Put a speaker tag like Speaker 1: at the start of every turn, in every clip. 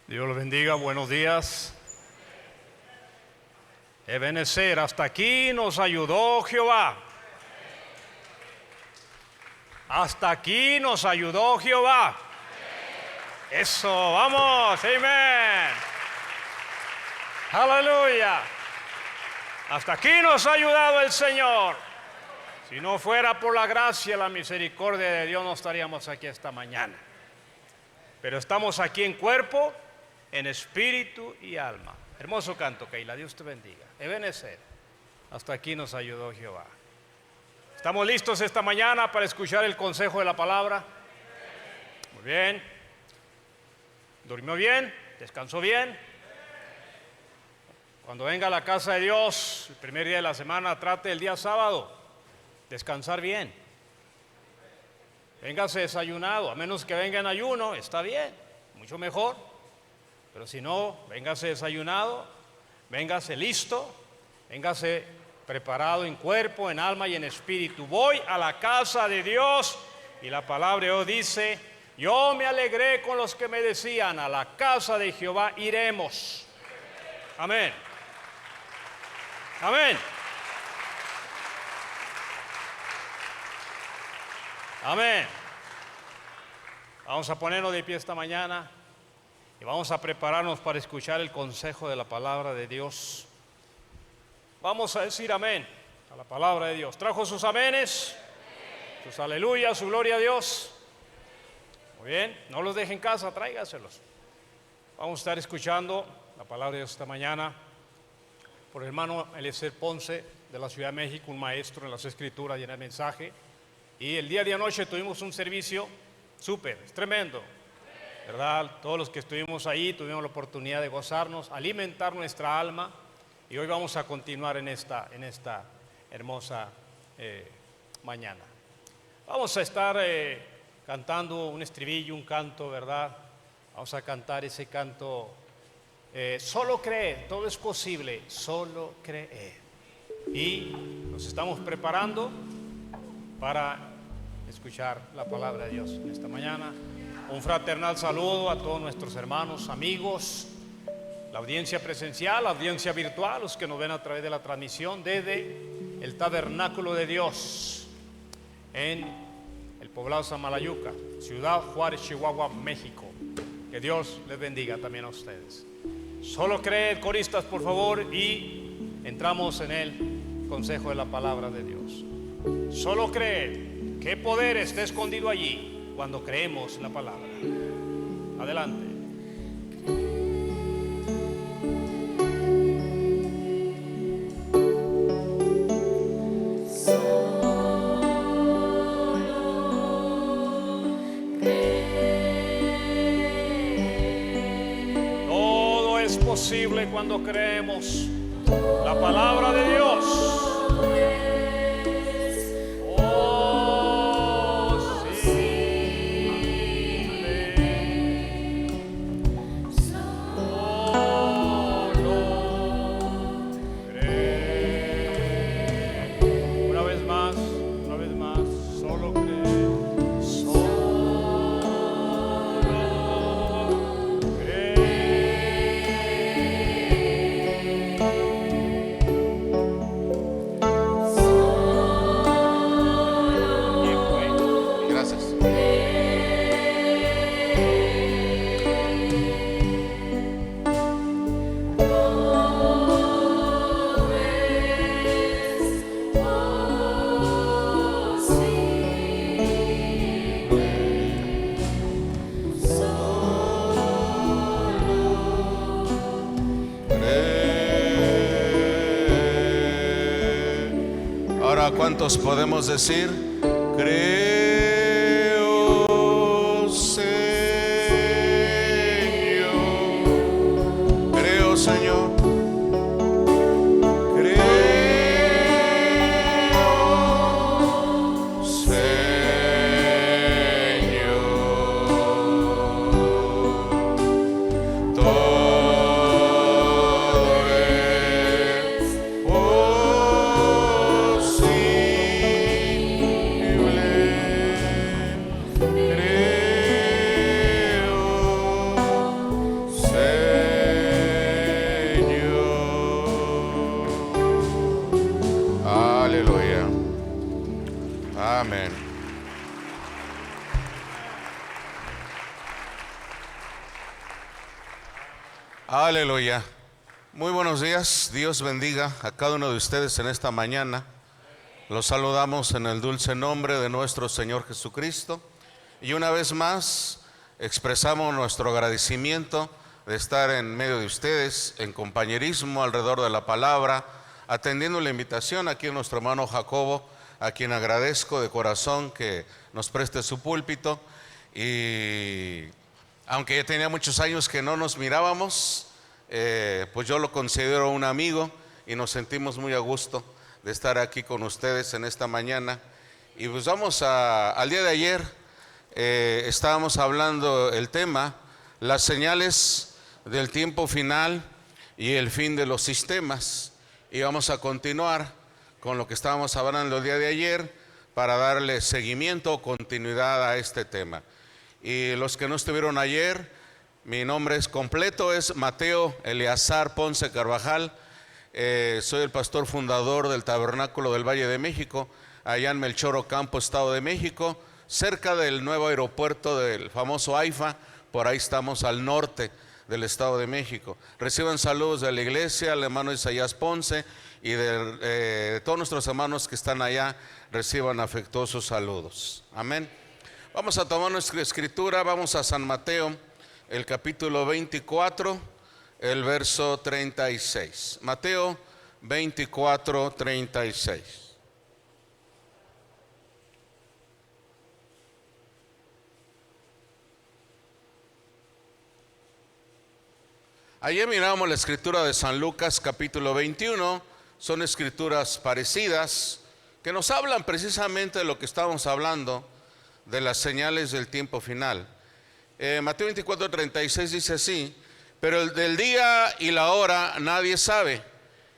Speaker 1: Dios los bendiga, buenos días. Ebenezer, hasta aquí nos ayudó Jehová. Hasta aquí nos ayudó Jehová. Eso, vamos, amén. Aleluya. Hasta aquí nos ha ayudado el Señor. Si no fuera por la gracia y la misericordia de Dios, no estaríamos aquí esta mañana. Pero estamos aquí en cuerpo, en espíritu y alma. Hermoso canto, Keila, Dios te bendiga. Ebenezer, hasta aquí nos ayudó Jehová. ¿Estamos listos esta mañana para escuchar el consejo de la palabra? Muy bien. ¿Durmió bien? ¿Descansó bien? Cuando venga a la casa de Dios, el primer día de la semana, trate el día sábado, descansar bien. Véngase desayunado, a menos que venga en ayuno, está bien, mucho mejor. Pero si no, véngase desayunado, véngase listo, véngase preparado en cuerpo, en alma y en espíritu. Voy a la casa de Dios y la palabra de Dios dice: yo me alegré con los que me decían, a la casa de Jehová iremos. Amén. Amén. Amén. Vamos a ponernos de pie esta mañana y vamos a prepararnos para escuchar el consejo de la palabra de Dios. Vamos a decir amén a la palabra de Dios. ¿Trajo sus amenes? Sus aleluyas, su gloria a Dios. Muy bien, no los deje en casa, tráigaselos. Vamos a estar escuchando la palabra de Dios esta mañana por el hermano Eliezer Ponce de la Ciudad de México, un maestro en las Escrituras y en el mensaje. Y el día de anoche tuvimos un servicio súper, tremendo, ¿verdad? Todos los que estuvimos ahí tuvimos la oportunidad de gozarnos, alimentar nuestra alma. Y hoy vamos a continuar en esta hermosa mañana. Vamos a estar cantando un estribillo, un canto, ¿verdad? Vamos a cantar ese canto. Solo creer, todo es posible, solo creer. Y nos estamos preparando para escuchar la palabra de Dios en esta mañana. Un fraternal saludo a todos nuestros hermanos, amigos, la audiencia presencial, la audiencia virtual, los que nos ven a través de la transmisión desde el Tabernáculo de Dios en el poblado Samalayuca, Ciudad Juárez, Chihuahua, México. Que Dios les bendiga también a ustedes. Solo creed, coristas, por favor, y entramos en el consejo de la palabra de Dios. Solo creed. ¿Qué poder está escondido allí cuando creemos la palabra? Adelante. Todo es posible cuando creemos la palabra de Dios.
Speaker 2: ¿Cuántos podemos decir? Creo, Señor. Creo, Señor. Creo, Señor. Todo es posible. amén. Aleluya. Muy buenos días. Dios bendiga a cada uno de ustedes en esta mañana. Los saludamos en el dulce nombre de nuestro Señor Jesucristo. Y una vez más expresamos nuestro agradecimiento de estar en medio de ustedes, en compañerismo alrededor de la palabra, atendiendo la invitación aquí a nuestro hermano Jacobo, a quien agradezco de corazón que nos preste su púlpito. Y aunque ya tenía muchos años que no nos mirábamos, pues yo lo considero un amigo y nos sentimos muy a gusto de estar aquí con ustedes en esta mañana. Y pues al día de ayer estábamos hablando el tema, las señales del tiempo final y el fin de los sistemas. Y vamos a continuar con lo que estábamos hablando el día de ayer para darle seguimiento o continuidad a este tema. Y los que no estuvieron ayer, mi nombre es completo, es Mateo Eleazar Ponce Carvajal. Soy el pastor fundador del Tabernáculo del Valle de México, allá en Melchor Ocampo, Estado de México, cerca del nuevo aeropuerto del famoso AIFA. Por ahí estamos al norte del Estado de México. Reciban saludos de la iglesia, al hermano Isaías Ponce y de todos nuestros hermanos que están allá. Reciban afectuosos saludos. Amén. Vamos a tomar nuestra escritura, vamos a San Mateo, el capítulo 24, el verso 36. Mateo 24, 36. Ayer miramos la escritura de San Lucas, capítulo 21, son escrituras parecidas que nos hablan precisamente de lo que estábamos hablando, de las señales del tiempo final. Mateo 24, 36 dice así: pero el del día y la hora nadie sabe,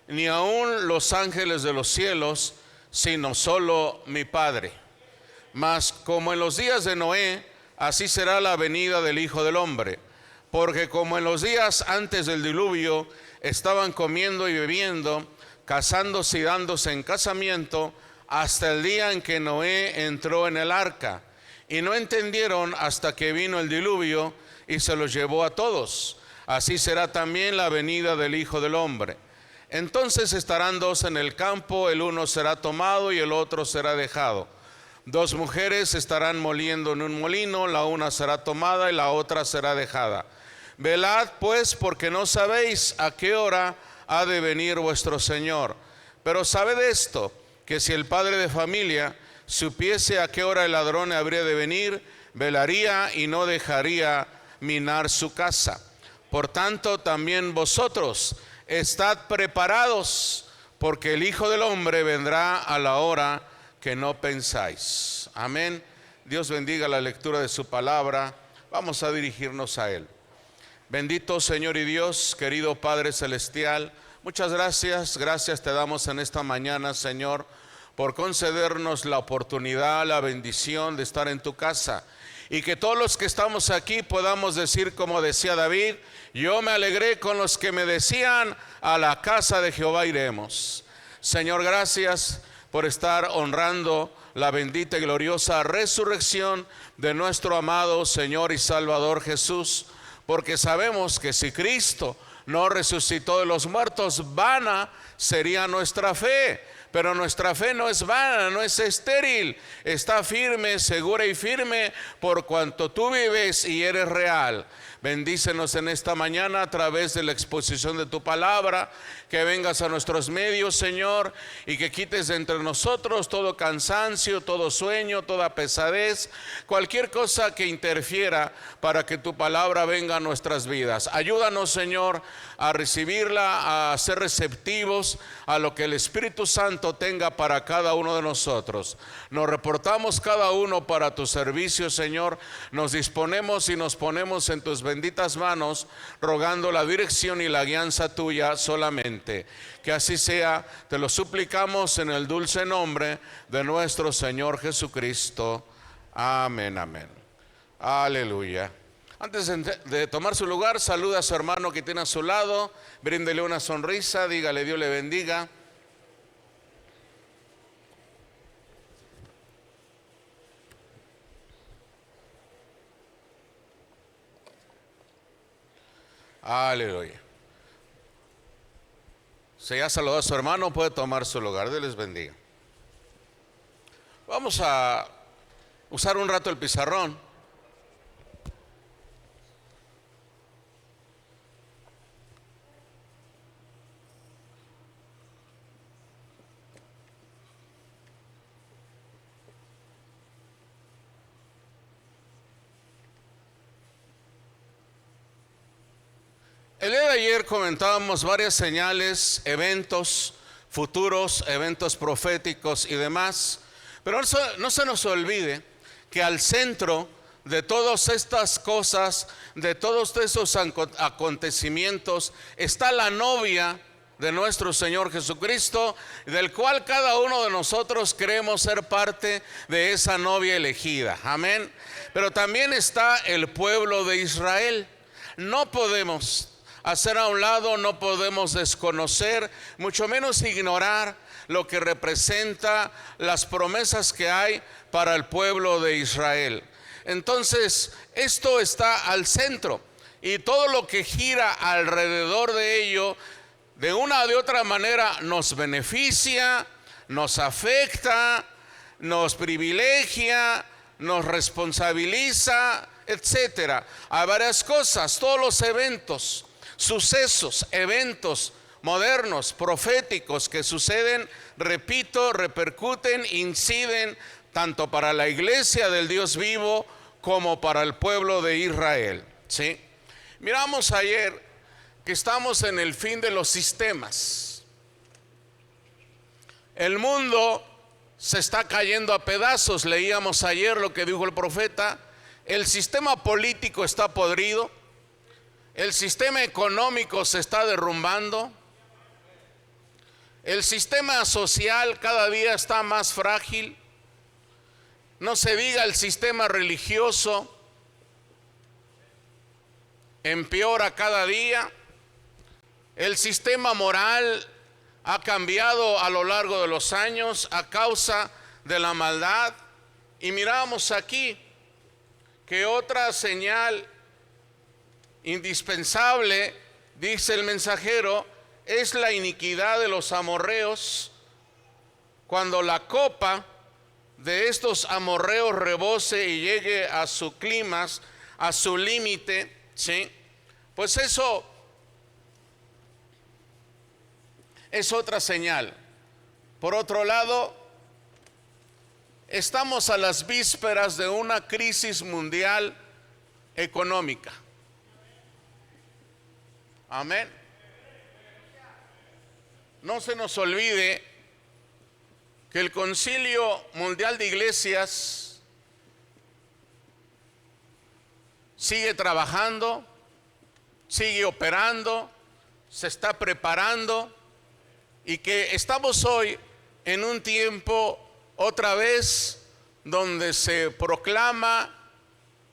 Speaker 2: ni aun los ángeles de los cielos, sino solo mi Padre. Mas como en los días de Noé, así será la venida del Hijo del Hombre. Porque como en los días antes del diluvio estaban comiendo y bebiendo, casándose y dándose en casamiento, hasta el día en que Noé entró en el arca. Y no entendieron hasta que vino el diluvio y se los llevó a todos. Así será también la venida del Hijo del Hombre. Entonces estarán dos en el campo, el uno será tomado y el otro será dejado. Dos mujeres estarán moliendo en un molino, la una será tomada y la otra será dejada. Velad pues, porque no sabéis a qué hora ha de venir vuestro Señor. Pero sabed esto, que si el padre de familia supiese a qué hora el ladrón habría de venir, velaría y no dejaría minar su casa. Por tanto, también vosotros estad preparados, porque el Hijo del Hombre vendrá a la hora que no pensáis. Amén. Dios bendiga la lectura de su palabra. Vamos a dirigirnos a Él. Bendito Señor y Dios, querido Padre Celestial, muchas gracias te damos en esta mañana, Señor, por concedernos la oportunidad, la bendición de estar en tu casa. Y que todos los que estamos aquí podamos decir como decía David: yo me alegré con los que me decían, a la casa de Jehová iremos. Señor, gracias por estar honrando la bendita y gloriosa resurrección de nuestro amado Señor y Salvador Jesús. Porque sabemos que si Cristo no resucitó de los muertos, vana sería nuestra fe. Pero nuestra fe no es vana, no es estéril, está firme, segura y firme, por cuanto tú vives y eres real. Bendícenos en esta mañana a través de la exposición de tu palabra, que vengas a nuestros medios, Señor, y que quites de entre nosotros todo cansancio, todo sueño, toda pesadez, cualquier cosa que interfiera para que tu palabra venga a nuestras vidas. Ayúdanos, Señor, a recibirla, a ser receptivos a lo que el Espíritu Santo tenga para cada uno de nosotros. Nos reportamos cada uno para tu servicio, Señor. Nos disponemos y nos ponemos en tus benditas manos, rogando la dirección y la guianza tuya solamente. Que así sea, te lo suplicamos en el dulce nombre de nuestro Señor Jesucristo. Amén, amén. Aleluya. Antes de tomar su lugar, saluda a su hermano que tiene a su lado, bríndele una sonrisa, dígale: Dios le bendiga. Aleluya. Si ya saludó a su hermano, puede tomar su lugar. Dios les bendiga. Vamos a usar un rato el pizarrón. El día de ayer comentábamos varias señales, eventos futuros, eventos proféticos y demás, pero no se nos olvide que al centro de todas estas cosas, de todos estos acontecimientos, está la novia de nuestro Señor Jesucristo, del cual cada uno de nosotros queremos ser parte de esa novia elegida. Amén. Pero también está el pueblo de Israel. No podemos hacer a un lado, no podemos desconocer, mucho menos ignorar lo que representa las promesas que hay para el pueblo de Israel. Entonces, esto está al centro y todo lo que gira alrededor de ello, de una o de otra manera, nos beneficia, nos afecta, nos privilegia, nos responsabiliza, etcétera. Hay varias cosas, todos los eventos, sucesos, eventos modernos, proféticos que suceden, repito, repercuten, inciden tanto para la iglesia del Dios vivo como para el pueblo de Israel. ¿Sí? Miramos ayer que estamos en el fin de los sistemas. El mundo se está cayendo a pedazos. Leíamos ayer lo que dijo el profeta. El sistema político está podrido. El sistema económico se está derrumbando. El sistema social cada día está más frágil. No se diga el sistema religioso, empeora cada día. El sistema moral ha cambiado a lo largo de los años a causa de la maldad. Y miramos aquí que otra señal indispensable, dice el mensajero, es la iniquidad de los amorreos. Cuando la copa de estos amorreos rebose y llegue a su clímax, a su límite, ¿sí? Pues eso es otra señal. Por otro lado, estamos a las vísperas de una crisis mundial económica. Amén. No se nos olvide que el Concilio Mundial de Iglesias sigue trabajando, sigue operando, se está preparando, y que estamos hoy en un tiempo otra vez donde se proclama,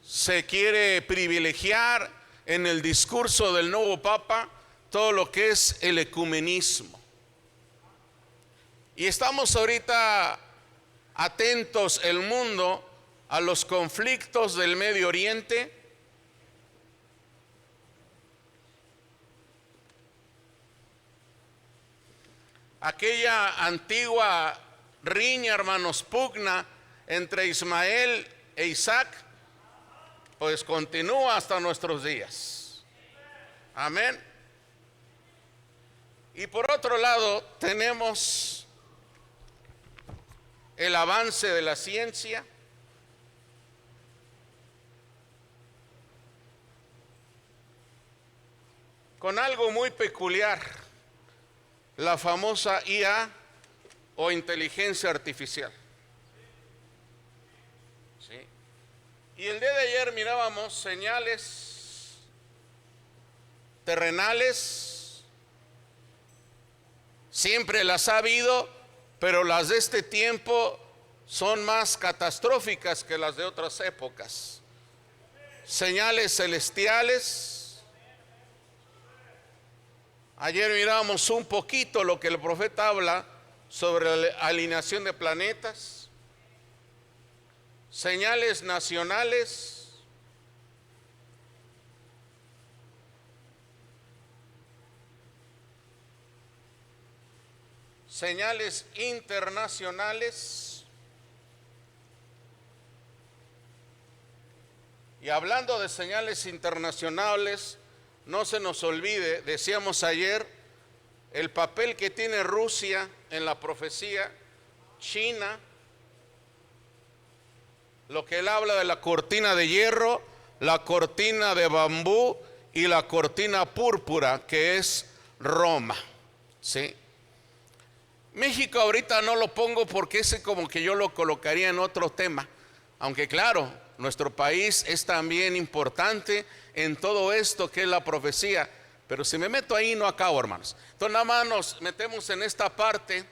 Speaker 2: se quiere privilegiar en el discurso del nuevo Papa todo lo que es el ecumenismo. Y estamos ahorita atentos el mundo a los conflictos del Medio Oriente. Aquella antigua riña, hermanos, pugna entre Ismael e Isaac, pues continúa hasta nuestros días. Amén. Y por otro lado tenemos el avance de la ciencia. Con algo muy peculiar, la famosa IA o inteligencia artificial. ¿Sí? Y el día de ayer mirábamos señales terrenales, siempre las ha habido, pero las de este tiempo son más catastróficas que las de otras épocas. Señales celestiales. Ayer miramos un poquito lo que el profeta habla sobre la alineación de planetas, señales nacionales, señales internacionales. Y hablando de señales internacionales, no se nos olvide, decíamos ayer, el papel que tiene Rusia en la profecía, China, lo que él habla de la cortina de hierro, la cortina de bambú y la cortina púrpura, que es Roma, ¿sí? México ahorita no lo pongo porque ese como que yo lo colocaría en otro tema, aunque claro, nuestro país es también importante en todo esto que es la profecía, pero si me meto ahí no acabo, hermanos. Entonces nada más nos metemos en esta parte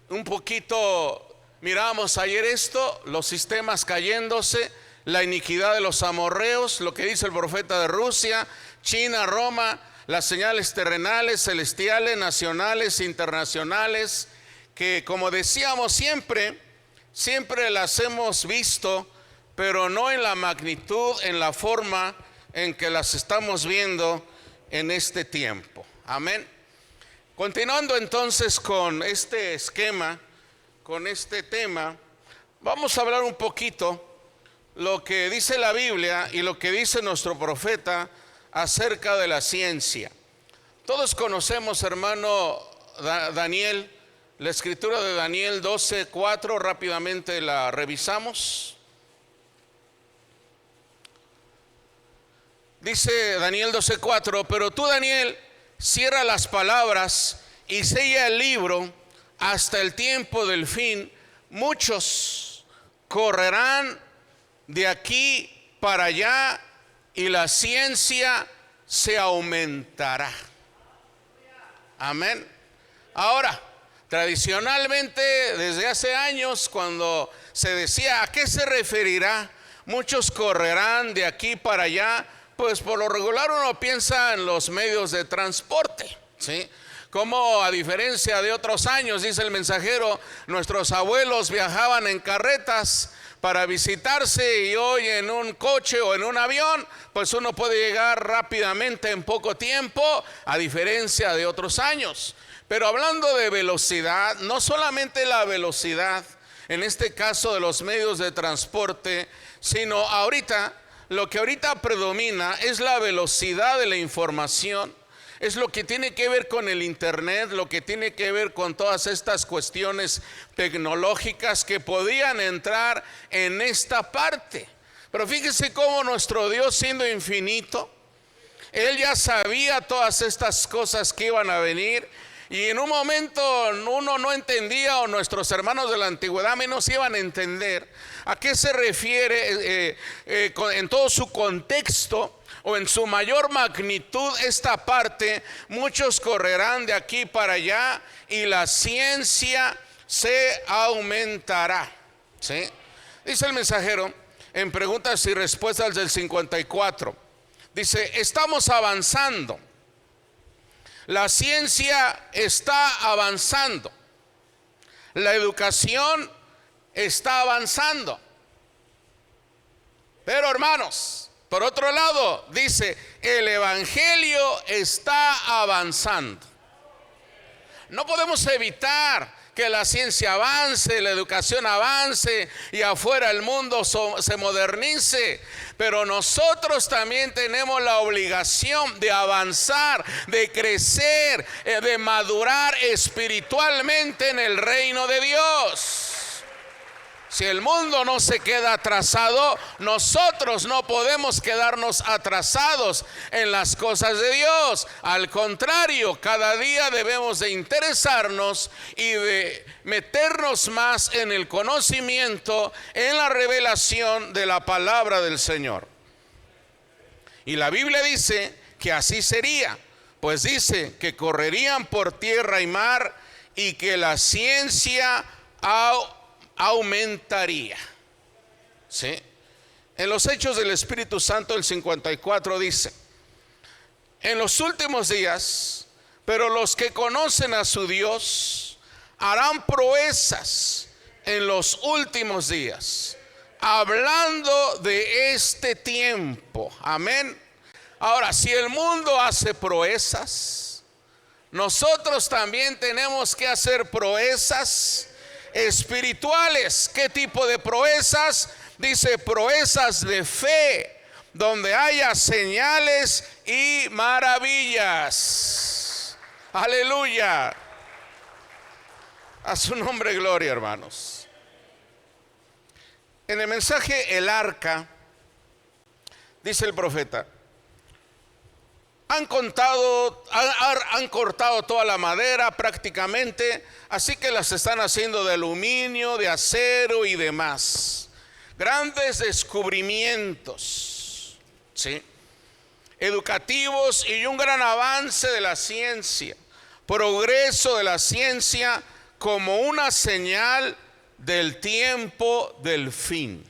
Speaker 2: un poquito. Miramos ayer esto, los sistemas cayéndose, la iniquidad de los amorreos, lo que dice el profeta de Rusia, China, Roma, las señales terrenales, celestiales, nacionales, internacionales, que como decíamos siempre las hemos visto, pero no en la magnitud, en la forma en que las estamos viendo en este tiempo. Amén. Continuando entonces con este esquema, con este tema, vamos a hablar un poquito lo que dice la Biblia y lo que dice nuestro profeta acerca de la ciencia. Todos conocemos, hermano, Daniel, la escritura de Daniel 12:4, rápidamente la revisamos. Dice Daniel 12:4, pero tú, Daniel, cierra las palabras y sella el libro hasta el tiempo del fin. Muchos correrán de aquí para allá y la ciencia se aumentará. Amén. Ahora, tradicionalmente, desde hace años, cuando se decía ¿a qué se referirá? Muchos correrán de aquí para allá, pues por lo regular uno piensa en los medios de transporte, ¿sí? Como a diferencia de otros años, dice el mensajero, nuestros abuelos viajaban en carretas para visitarse, y hoy en un coche o en un avión, pues uno puede llegar rápidamente en poco tiempo, a diferencia de otros años. Pero hablando de velocidad, no solamente la velocidad, en este caso de los medios de transporte, sino ahorita, lo que ahorita predomina es la velocidad de la información. Es lo que tiene que ver con el internet, lo que tiene que ver con todas estas cuestiones tecnológicas que podían entrar en esta parte. Pero fíjese cómo nuestro Dios, siendo infinito, Él ya sabía todas estas cosas que iban a venir. Y en un momento uno no entendía, o nuestros hermanos de la antigüedad menos iban a entender a qué se refiere en todo su contexto o en su mayor magnitud esta parte. Muchos correrán de aquí para allá y la ciencia se aumentará, ¿sí? Dice el mensajero en preguntas y respuestas del 54, dice: estamos avanzando, la ciencia está avanzando, la educación está avanzando, pero hermanos, por otro lado, dice, el evangelio está avanzando. No podemos evitar que la ciencia avance, la educación avance y afuera el mundo se modernice, pero nosotros también tenemos la obligación de avanzar, de crecer, de madurar espiritualmente en el reino de Dios. Si el mundo no se queda atrasado, nosotros no podemos quedarnos atrasados en las cosas de Dios. Al contrario, cada día debemos de interesarnos y de meternos más en el conocimiento, en la revelación de la palabra del Señor. Y la Biblia dice que así sería, pues dice que correrían por tierra y mar y que la ciencia aumentaría, ¿sí? En los Hechos del Espíritu Santo, el 54 dice: en los últimos días, pero los que conocen a su Dios harán proezas en los últimos días, hablando de este tiempo. Amén. Ahora, si el mundo hace proezas, nosotros también tenemos que hacer proezas espirituales. ¿Qué tipo de proezas? Dice proezas de fe, donde haya señales y maravillas. Aleluya. A su nombre gloria, hermanos. En el mensaje El Arca, dice el profeta, han cortado toda la madera prácticamente, así que las están haciendo de aluminio, de acero y demás. Grandes descubrimientos, ¿sí?, educativos, y un gran avance de la ciencia, progreso de la ciencia como una señal del tiempo del fin.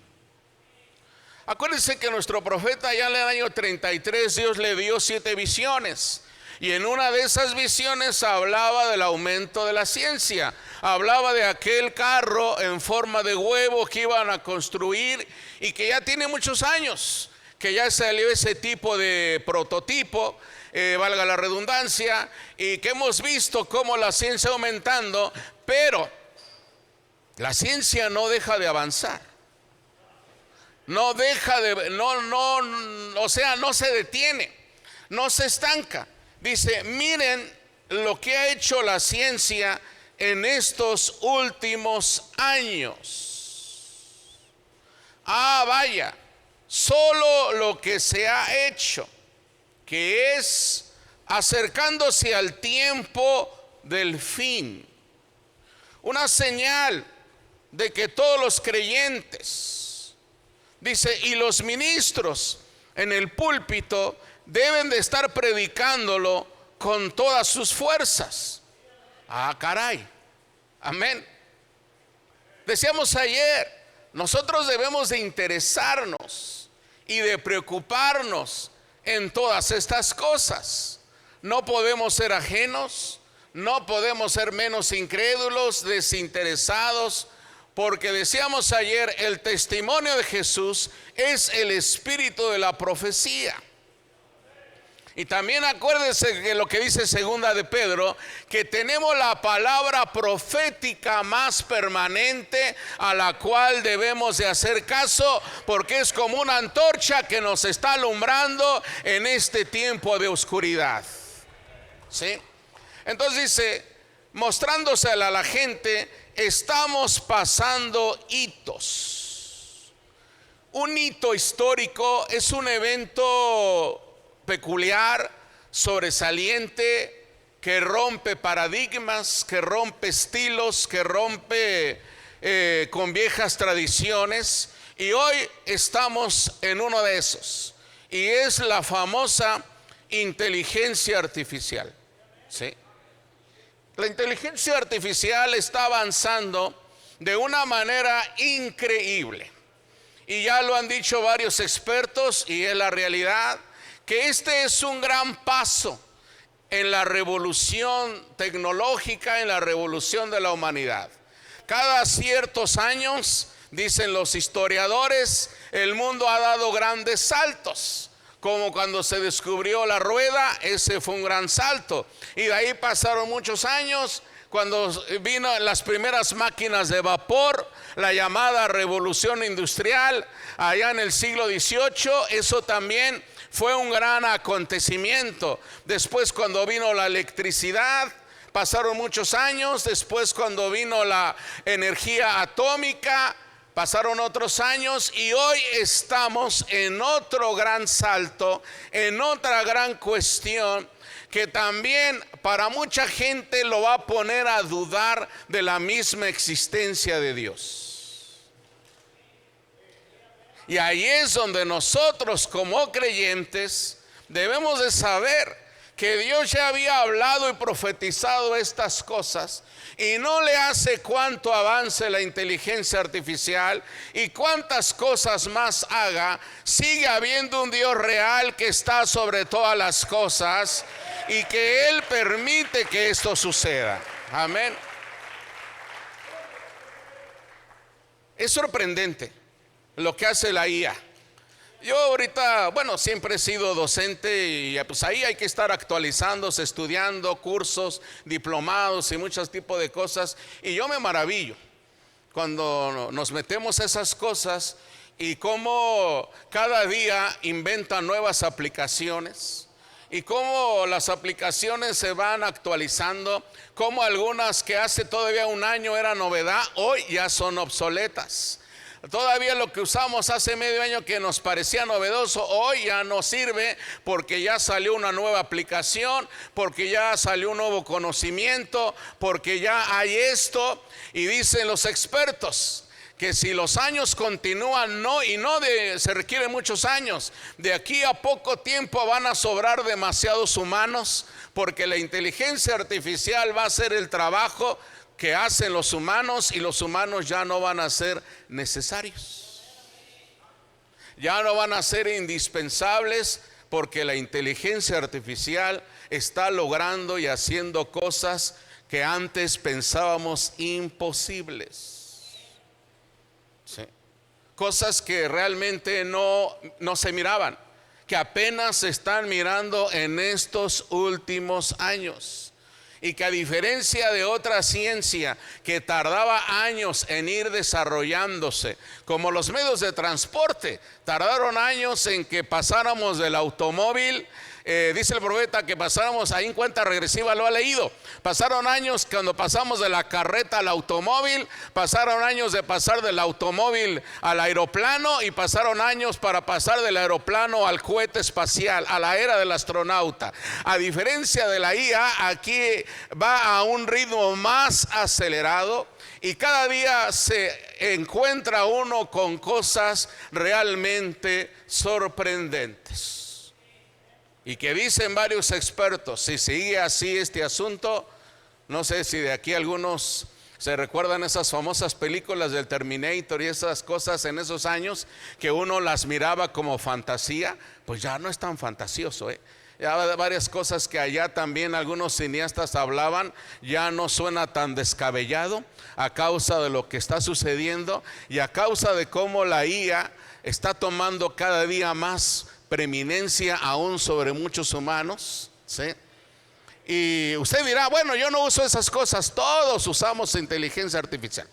Speaker 2: Acuérdense que nuestro profeta ya en el año 33 Dios le dio 7 visiones, y en una de esas visiones hablaba del aumento de la ciencia, hablaba de aquel carro en forma de huevo que iban a construir y que ya tiene muchos años, que ya salió ese tipo de prototipo, valga la redundancia, y que hemos visto cómo la ciencia aumentando, pero la ciencia no deja de avanzar. No deja de, o sea, no se detiene, no se estanca. Dice, miren lo que ha hecho la ciencia en estos últimos años. Vaya, solo lo que se ha hecho, que es acercándose al tiempo del fin. Una señal de que todos los creyentes, dice, y los ministros en el púlpito deben de estar predicándolo con todas sus fuerzas. Caray, amén. Decíamos ayer, nosotros debemos de interesarnos y de preocuparnos en todas estas cosas. No podemos ser ajenos, no podemos ser menos incrédulos, desinteresados, porque decíamos ayer, el testimonio de Jesús es el espíritu de la profecía. Y también acuérdense que lo que dice segunda de Pedro, que tenemos la palabra profética más permanente a la cual debemos de hacer caso, porque es como una antorcha que nos está alumbrando en este tiempo de oscuridad. ¿Sí? Entonces dice, mostrándosela a la gente, estamos pasando hitos. Un hito histórico es un evento peculiar, sobresaliente, que rompe paradigmas, que rompe estilos, que rompe con viejas tradiciones. Y hoy estamos en uno de esos, y es la famosa inteligencia artificial. ¿Sí? La inteligencia artificial está avanzando de una manera increíble, y ya lo han dicho varios expertos, y es la realidad, que este es un gran paso en la revolución tecnológica, en la revolución de la humanidad. Cada ciertos años, dicen los historiadores, el mundo ha dado grandes saltos. Como cuando se descubrió la rueda, ese fue un gran salto. Y de ahí pasaron muchos años, cuando vino las primeras máquinas de vapor, la llamada revolución industrial, allá en el siglo XVIII, eso también fue un gran acontecimiento. Después, cuando vino la electricidad, pasaron muchos años. Después, cuando vino la energía atómica, pasaron otros años, y hoy estamos en otro gran salto, en otra gran cuestión que también para mucha gente lo va a poner a dudar de la misma existencia de Dios. Y ahí es donde nosotros como creyentes debemos de saber que Dios ya había hablado y profetizado estas cosas, y no le hace cuánto avance la inteligencia artificial y cuántas cosas más haga, sigue habiendo un Dios real que está sobre todas las cosas, y que Él permite que esto suceda. Amén. Es sorprendente lo que hace la IA. Yo ahorita, bueno, siempre he sido docente y pues ahí hay que estar actualizándose, estudiando cursos, diplomados y muchos tipos de cosas. Y yo me maravillo cuando nos metemos a esas cosas y cómo cada día inventan nuevas aplicaciones y cómo las aplicaciones se van actualizando, cómo algunas que hace todavía un año eran novedad, hoy ya son obsoletas. Todavía lo que usamos hace medio año que nos parecía novedoso, hoy ya no sirve porque ya salió una nueva aplicación, porque ya salió un nuevo conocimiento, porque ya hay esto. Y dicen los expertos que si los años continúan, se requieren muchos años, de aquí a poco tiempo van a sobrar demasiados humanos, porque la inteligencia artificial va a hacer el trabajo que hacen los humanos y los humanos ya no van a ser necesarios, ya no van a ser indispensables, porque la inteligencia artificial está logrando y haciendo cosas que antes pensábamos imposibles. Sí. Cosas que realmente no se miraban, que apenas se están mirando en estos últimos años. Y que a diferencia de otra ciencia que tardaba años en ir desarrollándose, como los medios de transporte, tardaron años en que pasáramos del automóvil. Dice el profeta que pasáramos, ahí en cuenta regresiva lo ha leído, pasaron años cuando pasamos de la carreta al automóvil, pasaron años de pasar del automóvil al aeroplano, y pasaron años para pasar del aeroplano al cohete espacial, a la era del astronauta. A diferencia de la IA, aquí va a un ritmo más acelerado, y cada día se encuentra uno con cosas realmente sorprendentes. Y que dicen varios expertos, si sigue así este asunto, no sé si de aquí algunos se recuerdan esas famosas películas del Terminator y esas cosas en esos años que uno las miraba como fantasía, pues ya no es tan fantasioso, Ya varias cosas que allá también algunos cineastas hablaban, ya no suena tan descabellado a causa de lo que está sucediendo y a causa de cómo la IA está tomando cada día más preeminencia aún sobre muchos humanos, ¿sí? Y usted dirá, bueno, yo no uso esas cosas. Todos usamos inteligencia artificial.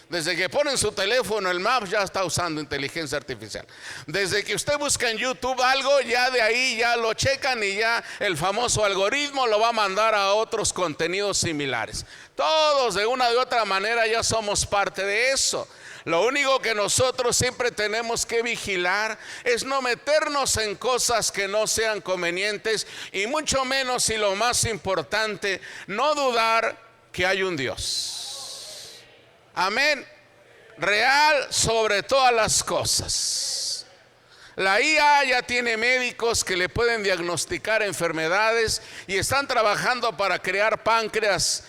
Speaker 2: Desde que ponen su teléfono, el Maps ya está usando inteligencia artificial. Desde que usted busca en YouTube algo, ya de ahí ya lo checan y ya el famoso algoritmo lo va a mandar a otros contenidos similares. Todos de una u otra manera ya somos parte de eso. Lo único que nosotros siempre tenemos que vigilar es no meternos en cosas que no sean convenientes, y mucho menos, y lo más importante, no dudar que hay un Dios. Amén. Real sobre todas las cosas. La IA ya tiene médicos que le pueden diagnosticar enfermedades y están trabajando para crear páncreas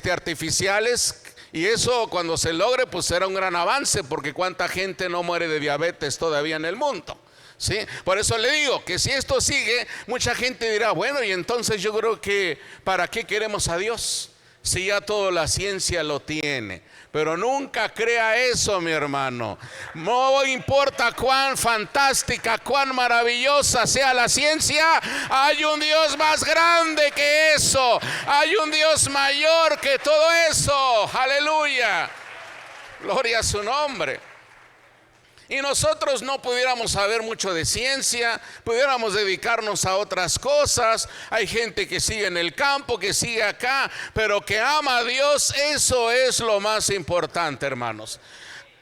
Speaker 2: artificiales. Y eso, cuando se logre, pues será un gran avance, porque cuánta gente no muere de diabetes todavía en el mundo, ¿sí? Por eso le digo que si esto sigue, mucha gente dirá, bueno, y entonces yo creo que ¿para qué queremos a Dios si ya toda la ciencia lo tiene? Pero nunca crea eso, mi hermano. No importa cuán fantástica, cuán maravillosa sea la ciencia, hay un Dios más grande que eso. Hay un Dios mayor que todo eso. Aleluya. Gloria a su nombre. Y nosotros no pudiéramos saber mucho de ciencia, pudiéramos dedicarnos a otras cosas. Hay gente que sigue en el campo, que sigue acá, pero que ama a Dios. Eso es lo más importante, hermanos.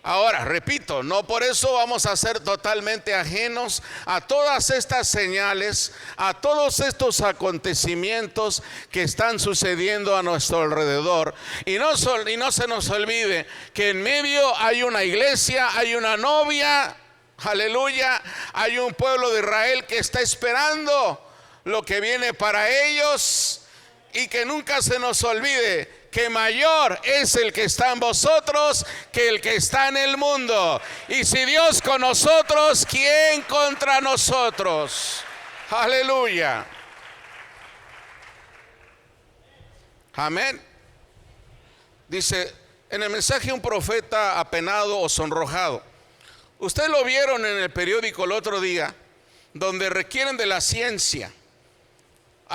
Speaker 2: Ahora, repito, no por eso vamos a ser totalmente ajenos a todas estas señales, a todos estos acontecimientos que están sucediendo a nuestro alrededor. Y no se nos olvide que en medio hay una iglesia, hay una novia, aleluya, hay un pueblo de Israel que está esperando lo que viene para ellos, y que nunca se nos olvide que mayor es el que está en vosotros que el que está en el mundo. Y si Dios con nosotros, ¿quién contra nosotros? Aleluya. Amén. Dice en el mensaje, un profeta apenado o sonrojado. Ustedes lo vieron en el periódico el otro día, donde requieren de la ciencia.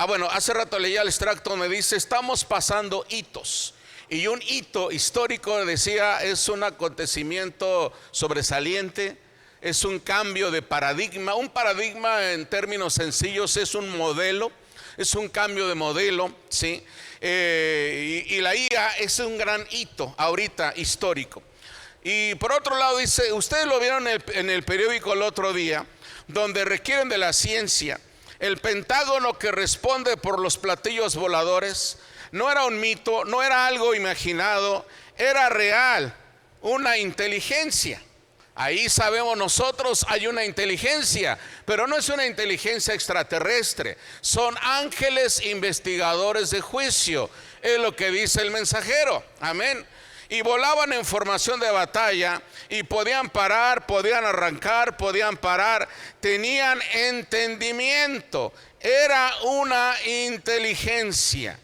Speaker 2: Bueno, hace rato leía el extracto donde dice: estamos pasando hitos. Y un hito histórico, decía, es un acontecimiento sobresaliente, es un cambio de paradigma. Un paradigma, en términos sencillos, es un modelo, es un cambio de modelo, ¿sí? Y la IA es un gran hito ahorita histórico. Y por otro lado dice, ustedes lo vieron en el periódico el otro día, donde requieren de la ciencia. El Pentágono, que responde por los platillos voladores, no era un mito, no era algo imaginado, era real, una inteligencia. Ahí sabemos nosotros, hay una inteligencia, pero no es una inteligencia extraterrestre, son ángeles investigadores de juicio, es lo que dice el mensajero, amén. Y volaban en formación de batalla y podían parar, podían arrancar, podían parar, tenían entendimiento, era una inteligencia.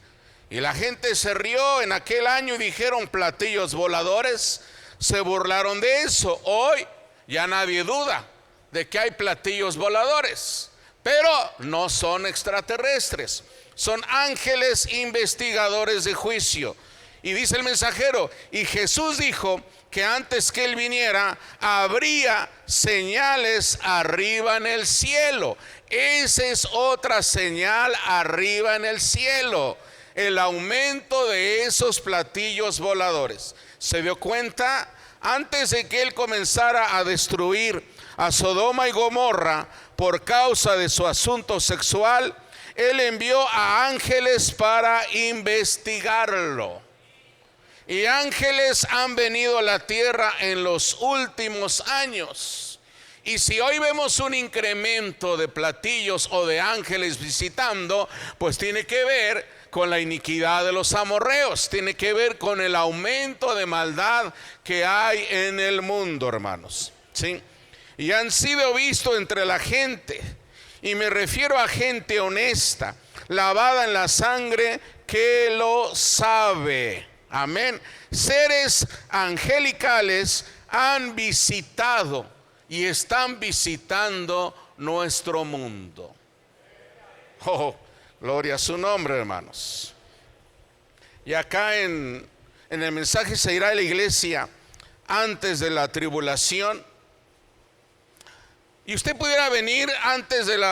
Speaker 2: Y la gente se rió en aquel año y dijeron platillos voladores, se burlaron de eso. Hoy ya nadie duda de que hay platillos voladores, pero no son extraterrestres, son ángeles investigadores de juicio. Y dice el mensajero, y Jesús dijo que antes que él viniera habría señales arriba en el cielo. Esa es otra señal arriba en el cielo, el aumento de esos platillos voladores. Se dio cuenta, antes de que él comenzara a destruir a Sodoma y Gomorra por causa de su asunto sexual, él envió a ángeles para investigarlo. Y ángeles han venido a la tierra en los últimos años. Y si hoy vemos un incremento de platillos o de ángeles visitando, pues tiene que ver con la iniquidad de los amorreos, tiene que ver con el aumento de maldad que hay en el mundo, hermanos, ¿sí? Y han sido vistos entre la gente, y me refiero a gente honesta, lavada en la sangre, que lo sabe. Amén. Seres angelicales han visitado y están visitando nuestro mundo. Oh, gloria a su nombre, hermanos. Y acá en el mensaje se irá a la iglesia antes de la tribulación. Y usted pudiera venir antes del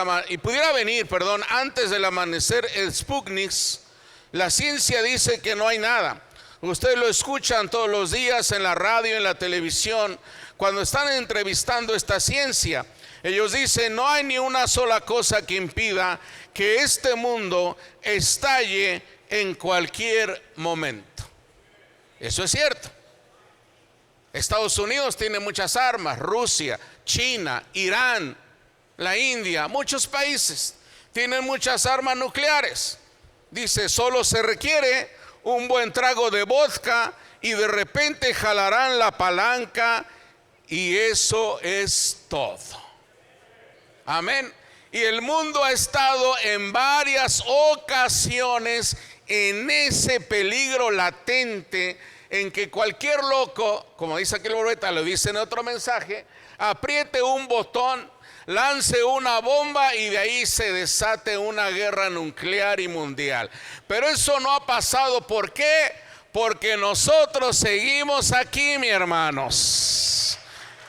Speaker 2: amanecer el Sputnik. La ciencia dice que no hay nada. Ustedes lo escuchan todos los días en la radio, en la televisión, cuando están entrevistando esta ciencia. Ellos dicen, no hay ni una sola cosa que impida que este mundo estalle en cualquier momento. Eso es cierto. Estados Unidos tiene muchas armas, Rusia, China, Irán, la India, muchos países tienen muchas armas nucleares. Dice, solo se requiere un buen trago de vodka y de repente jalarán la palanca y eso es todo. Amén. Y el mundo ha estado en varias ocasiones en ese peligro latente en que cualquier loco, como dice aquí el profeta, lo dice en otro mensaje, apriete un botón, lance una bomba y de ahí se desate una guerra nuclear y mundial. Pero eso no ha pasado. ¿Por qué? Porque nosotros seguimos aquí, mis hermanos.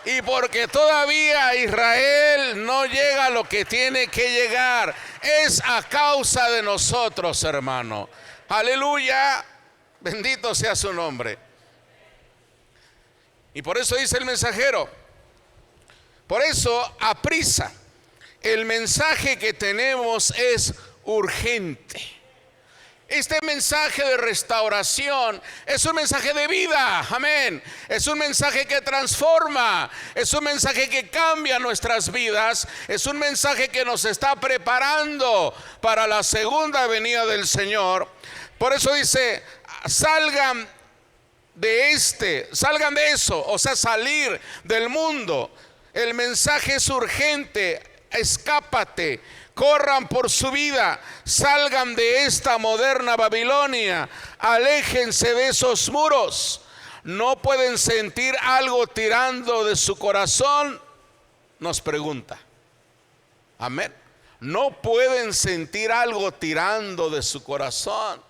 Speaker 2: Y porque todavía Israel no llega a lo que tiene que llegar. Es a causa de nosotros, hermano. Aleluya. Bendito sea su nombre. Y por eso dice el mensajero, por eso aprisa. El mensaje que tenemos es urgente. Este mensaje de restauración es un mensaje de vida, amén. Es un mensaje que transforma, es un mensaje que cambia nuestras vidas, es un mensaje que nos está preparando para la segunda venida del Señor. Por eso dice, salgan de eso, o sea, salir del mundo. El mensaje es urgente, escápate, corran por su vida, salgan de esta moderna Babilonia, aléjense de esos muros. no pueden sentir algo tirando de su corazón, nos pregunta. Amén. No pueden sentir algo tirando de su corazón.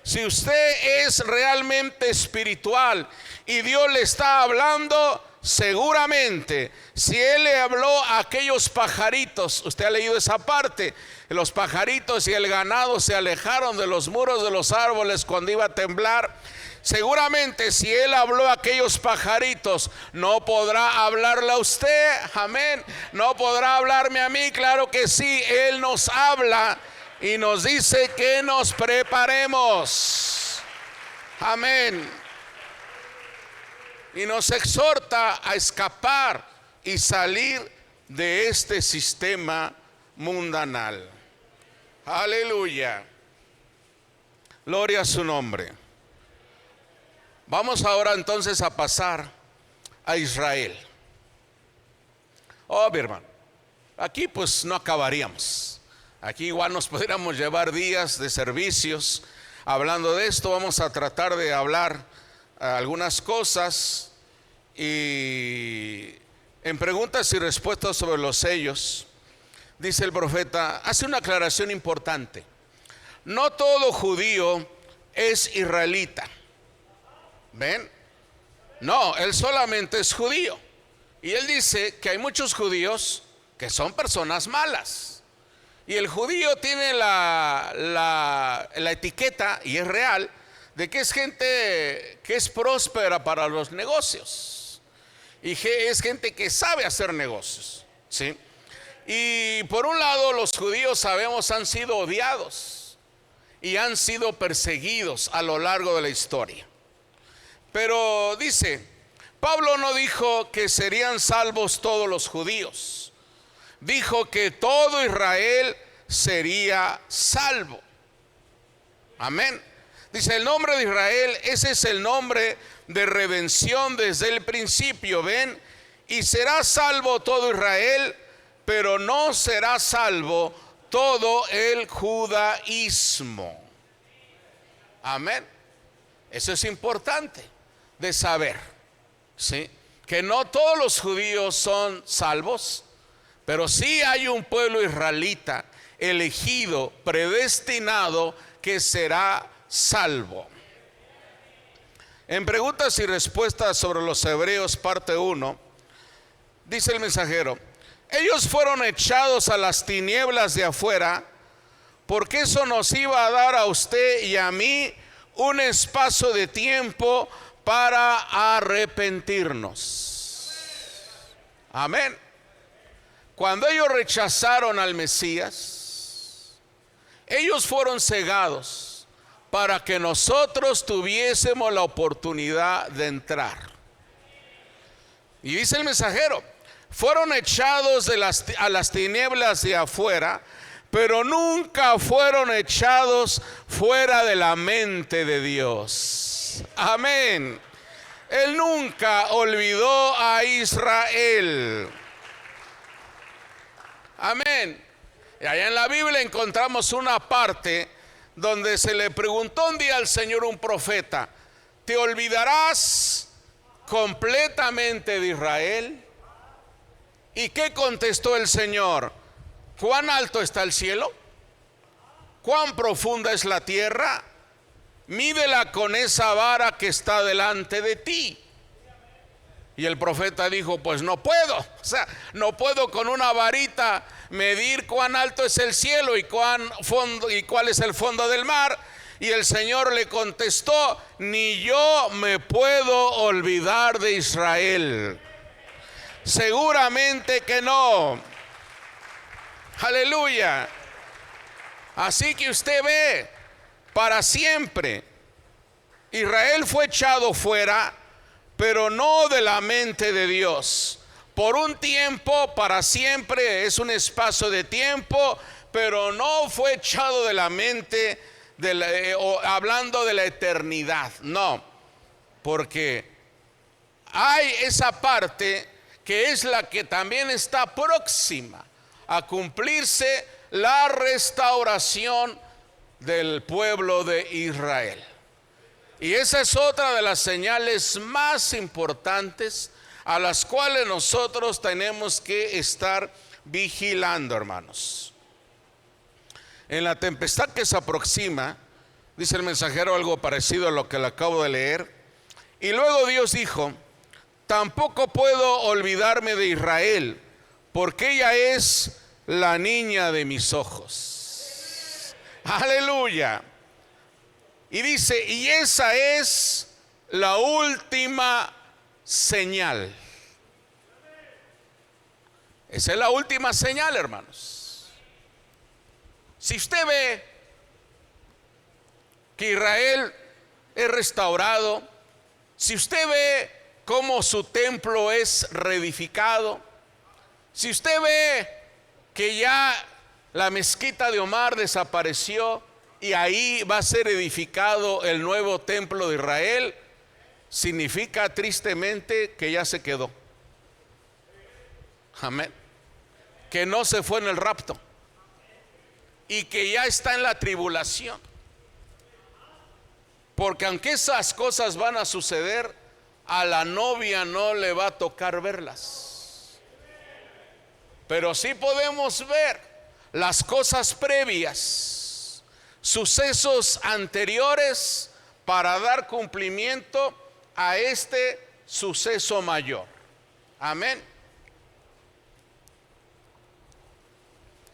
Speaker 2: Si usted es realmente espiritual y Dios le está hablando, seguramente si Él le habló a aquellos pajaritos, usted ha leído esa parte, los pajaritos y el ganado se alejaron de los muros de los árboles cuando iba a temblar. Seguramente si Él habló a aquellos pajaritos, no podrá hablarle a usted. Amén. No podrá hablarme a mí. Claro que sí, Él nos habla y nos dice que nos preparemos. Amén. Y nos exhorta a escapar y salir de este sistema mundanal. Aleluya. Gloria a su nombre. Vamos ahora entonces a pasar a Israel. Oh, mi hermano, aquí pues no acabaríamos. Aquí igual nos podríamos llevar días de servicios hablando de esto. Vamos a tratar de hablar algunas cosas y en preguntas y respuestas sobre los sellos, dice el profeta, hace una aclaración importante. No todo judío es israelita. ¿Ven? No, él solamente es judío. Y él dice que hay muchos judíos que son personas malas. Y el judío tiene la etiqueta, y es real, de que es gente que es próspera para los negocios. Y que es gente que sabe hacer negocios, ¿sí? Y por un lado los judíos, sabemos, han sido odiados y han sido perseguidos a lo largo de la historia. Pero dice, Pablo no dijo que serían salvos todos los judíos. Dijo que todo Israel sería salvo. Amén. Dice, el nombre de Israel, ese es el nombre de redención desde el principio, ¿ven? Y será salvo todo Israel, pero no será salvo todo el judaísmo. Amén. Eso es importante de saber, ¿sí? Que no todos los judíos son salvos, pero sí hay un pueblo israelita elegido, predestinado, que será salvo. En preguntas y respuestas sobre los hebreos, parte 1, dice el mensajero, ellos fueron echados a las tinieblas de afuera, porque eso nos iba a dar a usted y a mí un espacio de tiempo para arrepentirnos. Amén. Cuando ellos rechazaron al Mesías, ellos fueron cegados para que nosotros tuviésemos la oportunidad de entrar. Y dice el mensajero, fueron echados a las tinieblas de afuera, pero nunca fueron echados fuera de la mente de Dios. Amén. Él nunca olvidó a Israel. Amén. Y allá en la Biblia encontramos una parte donde se le preguntó un día al Señor un profeta, ¿te olvidarás completamente de Israel? ¿Y qué contestó el Señor? ¿Cuán alto está el cielo? ¿Cuán profunda es la tierra? Mídela con esa vara que está delante de ti. Y el profeta dijo, pues no puedo. O sea, no puedo con una varita medir cuán alto es el cielo y cuál es el fondo del mar. Y el Señor le contestó, ni yo me puedo olvidar de Israel. Seguramente que no. Aleluya. Así que usted ve, para siempre Israel fue echado fuera, pero no de la mente de Dios. Por un tiempo, para siempre, es un espacio de tiempo, pero no fue echado de la mente, hablando de la eternidad. No, porque hay esa parte que es la que también está próxima a cumplirse, la restauración del pueblo de Israel. Y esa es otra de las señales más importantes a las cuales nosotros tenemos que estar vigilando, hermanos. En la tempestad que se aproxima, dice el mensajero algo parecido a lo que le acabo de leer. Y luego Dios dijo: tampoco puedo olvidarme de Israel, porque ella es la niña de mis ojos. Aleluya. Y dice, y esa es la última señal. Esa es la última señal, hermanos. Si usted ve que Israel es restaurado, si usted ve cómo su templo es reedificado, si usted ve que ya la mezquita de Omar desapareció y ahí va a ser edificado el nuevo templo de Israel, significa tristemente que ya se quedó. Amén. Que no se fue en el rapto y que ya está en la tribulación. Porque aunque esas cosas van a suceder, a la novia no le va a tocar verlas. Pero sí podemos ver las cosas previas, sucesos anteriores, para dar cumplimiento a este suceso mayor. Amén.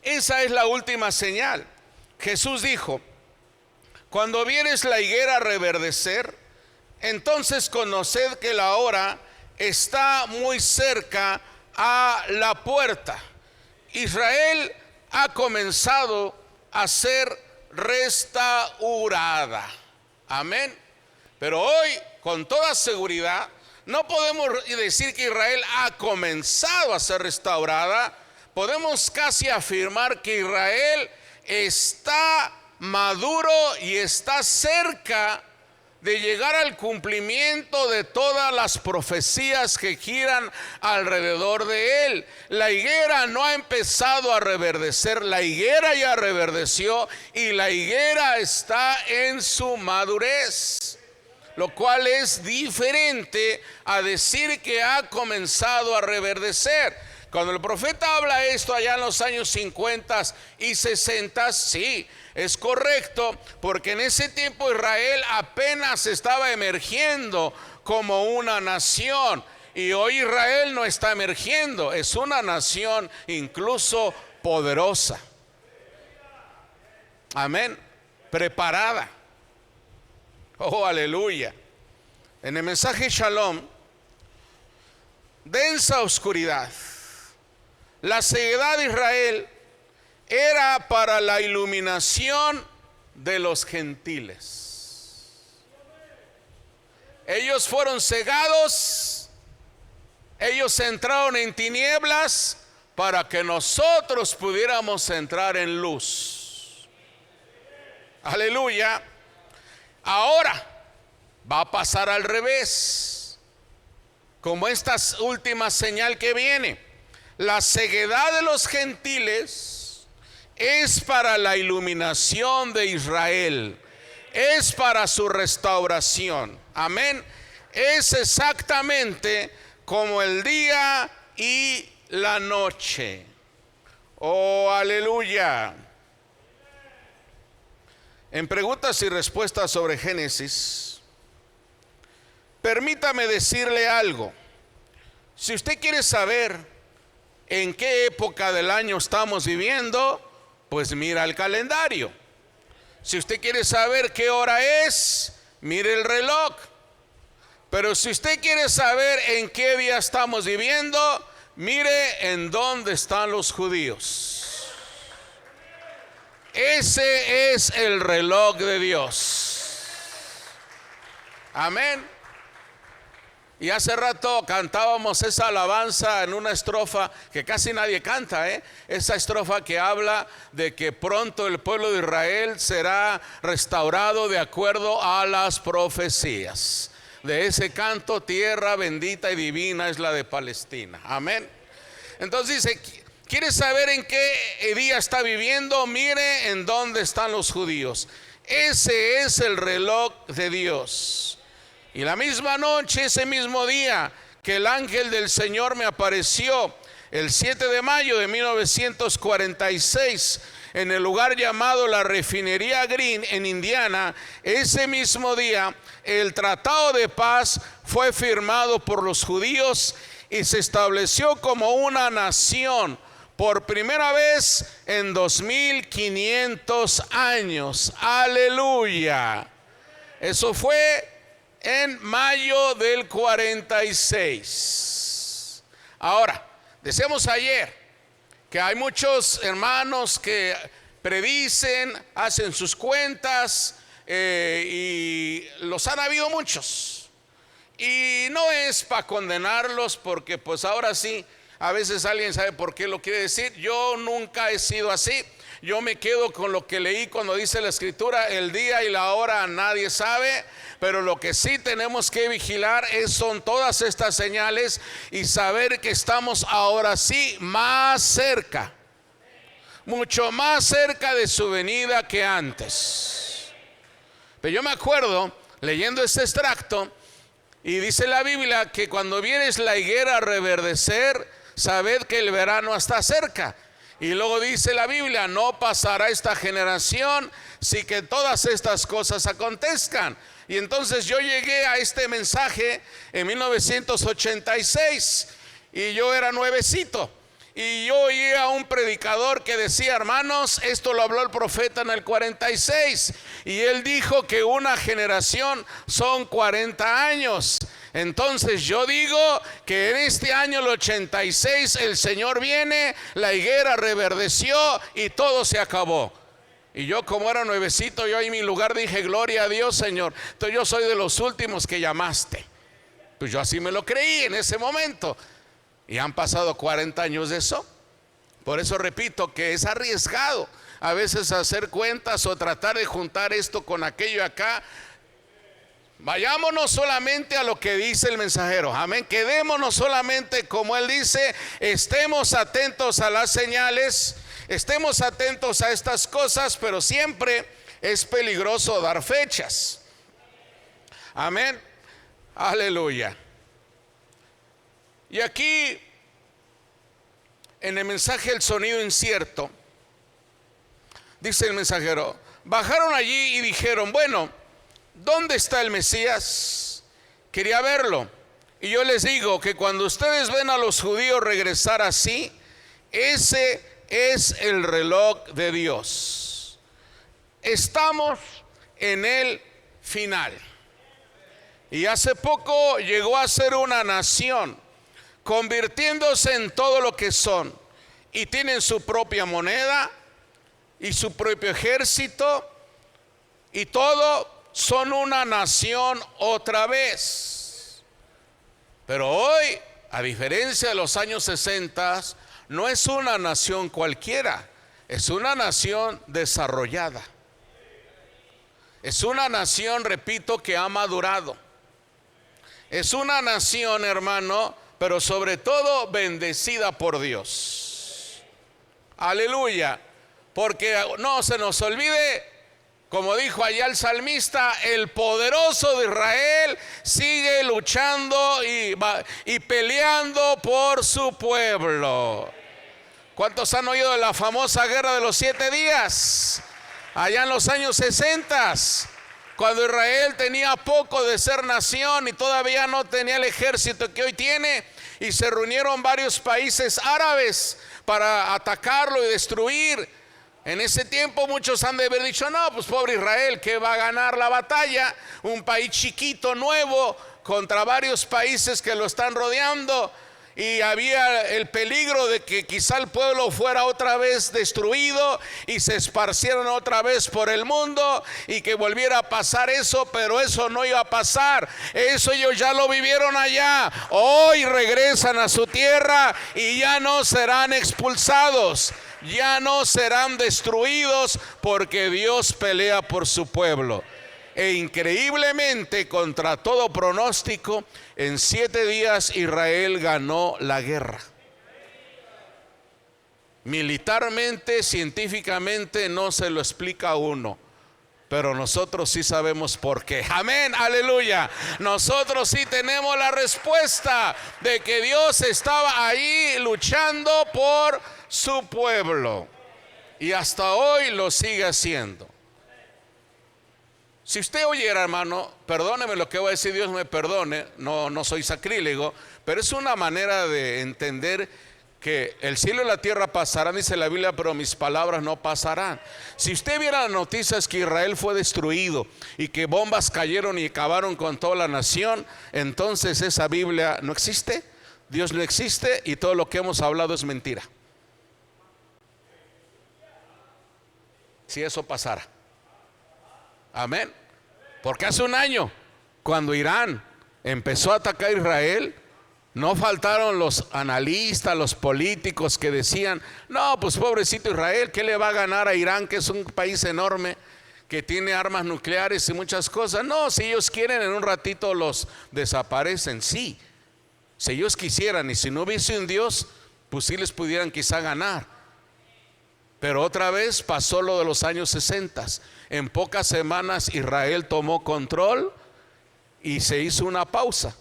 Speaker 2: Esa es la última señal. Jesús dijo: cuando vieres la higuera reverdecer, entonces conoced que la hora está muy cerca a la puerta. Israel ha comenzado a ser restaurada. Amén. Pero hoy, con toda seguridad, no podemos decir que Israel ha comenzado a ser restaurada. Podemos casi afirmar que Israel está maduro y está cerca de llegar al cumplimiento de todas las profecías que giran alrededor de él. La higuera no ha empezado a reverdecer, la higuera ya reverdeció y la higuera está en su madurez, lo cual es diferente a decir que ha comenzado a reverdecer. Cuando el profeta habla esto allá en los años 50 y 60, sí, es correcto, porque en ese tiempo Israel apenas estaba emergiendo como una nación. Y hoy Israel no está emergiendo, es una nación incluso poderosa. Amén. Preparada. Oh, aleluya. En el mensaje Shalom, densa oscuridad. La ceguedad de Israel era para la iluminación de los gentiles. Ellos fueron cegados, ellos entraron en tinieblas para que nosotros pudiéramos entrar en luz. Aleluya. Ahora va a pasar al revés, como esta última señal que viene. La ceguedad de los gentiles es para la iluminación de Israel, es para su restauración. Amén. Es exactamente como el día y la noche. Oh, aleluya. En preguntas y respuestas sobre Génesis, permítame decirle algo. Si usted quiere saber en qué época del año estamos viviendo, pues mira el calendario. Si usted quiere saber qué hora es, mire el reloj. Pero si usted quiere saber en qué día estamos viviendo, mire en dónde están los judíos. Ese es el reloj de Dios. Amén. Y hace rato cantábamos esa alabanza en una estrofa que casi nadie canta, esa estrofa que habla de que pronto el pueblo de Israel será restaurado de acuerdo a las profecías. De ese canto, tierra bendita y divina es la de Palestina. Amén. Entonces dice, ¿quiere saber en qué día está viviendo? Mire en dónde están los judíos. Ese es el reloj de Dios. Y la misma noche, ese mismo día que el ángel del Señor me apareció, el 7 de mayo de 1946, en el lugar llamado la Refinería Green en Indiana, ese mismo día el tratado de paz fue firmado por los judíos y se estableció como una nación por primera vez en 2500 años. Aleluya. Eso fue en mayo del 46. Ahora, decíamos ayer que hay muchos hermanos que predicen, hacen sus cuentas, y los han habido muchos. Y no es para condenarlos, porque pues ahora sí, a veces alguien sabe por qué lo quiere decir. Yo nunca he sido así. Yo me quedo con lo que leí cuando dice la escritura: el día y la hora nadie sabe. Pero lo que sí tenemos que vigilar son todas estas señales y saber que estamos ahora sí más cerca, mucho más cerca de su venida que antes. Pero yo me acuerdo leyendo este extracto, y dice la Biblia que cuando vieres la higuera reverdecer, sabed que el verano está cerca. Y luego dice la Biblia: no pasará esta generación sin que todas estas cosas acontezcan. Y entonces yo llegué a este mensaje en 1986 y yo era nuevecito. Y yo oí a un predicador que decía: hermanos, esto lo habló el profeta en el 46. Y él dijo que una generación son 40 años. Entonces yo digo que en este año el 86 el Señor viene, la higuera reverdeció y todo se acabó. Y yo, como era nuevecito, yo en mi lugar dije: gloria a Dios, Señor. Entonces yo soy de los últimos que llamaste. Pues yo así me lo creí en ese momento. Y han pasado 40 años de eso. Por eso repito que es arriesgado a veces hacer cuentas o tratar de juntar esto con aquello acá. Vayámonos solamente a lo que dice el mensajero. Amén. Quedémonos solamente como él dice. Estemos atentos a las señales. Estemos atentos a estas cosas, pero siempre es peligroso dar fechas. Amén. Aleluya. Y aquí en el mensaje El sonido incierto, dice el mensajero: bajaron allí y dijeron: bueno, ¿dónde está el Mesías? Quería verlo. Y yo les digo que cuando ustedes ven a los judíos regresar así, ese es el reloj de Dios. Estamos en el final. Y hace poco llegó a ser una nación, convirtiéndose en todo lo que son. Y tienen su propia moneda y su propio ejército, y todo son una nación otra vez. Pero hoy, a diferencia de los años 60, no es una nación cualquiera, es una nación desarrollada. Es una nación, repito, que ha madurado. Es una nación, hermano, pero sobre todo bendecida por Dios. Aleluya. Porque no se nos olvide, como dijo allá el salmista, el poderoso de Israel sigue luchando y peleando por su pueblo. ¿Cuántos han oído de la famosa guerra de los 7 días? Allá en los años 60, cuando Israel tenía poco de ser nación y todavía no tenía el ejército que hoy tiene, y se reunieron varios países árabes para atacarlo y destruir. En ese tiempo muchos han de haber dicho: no, pues pobre Israel, que va a ganar la batalla, un país chiquito, nuevo, contra varios países que lo están rodeando. Y había el peligro de que quizá el pueblo fuera otra vez destruido y se esparcieran otra vez por el mundo y que volviera a pasar eso, pero eso no iba a pasar. Eso ellos ya lo vivieron allá. Hoy regresan a su tierra y ya no serán expulsados, ya no serán destruidos, porque Dios pelea por su pueblo. E increíblemente, contra todo pronóstico, en 7 días Israel ganó la guerra. Militarmente, científicamente, no se lo explica a uno, pero nosotros sí sabemos por qué. Amén, aleluya. Nosotros sí tenemos la respuesta de que Dios estaba ahí luchando por su pueblo, y hasta hoy lo sigue haciendo. Si usted oyera, hermano, perdóneme lo que voy a decir, Dios me perdone, no soy sacrílego, pero es una manera de entender que el cielo y la tierra pasarán, dice la Biblia, pero mis palabras no pasarán. Si usted viera las noticias que Israel fue destruido y que bombas cayeron y acabaron con toda la nación, entonces esa Biblia no existe, Dios no existe, y todo lo que hemos hablado es mentira. Si eso pasara. Amén. Porque hace un año, cuando Irán empezó a atacar a Israel, no faltaron los analistas, los políticos que decían: no, pues pobrecito Israel, ¿qué le va a ganar a Irán, que es un país enorme, que tiene armas nucleares y muchas cosas? No, si ellos quieren, en un ratito los desaparecen. Sí, si ellos quisieran, y si no hubiese un Dios, pues sí les pudieran quizá ganar. Pero otra vez pasó lo de los años 60. En pocas semanas Israel tomó control y se hizo una pausa.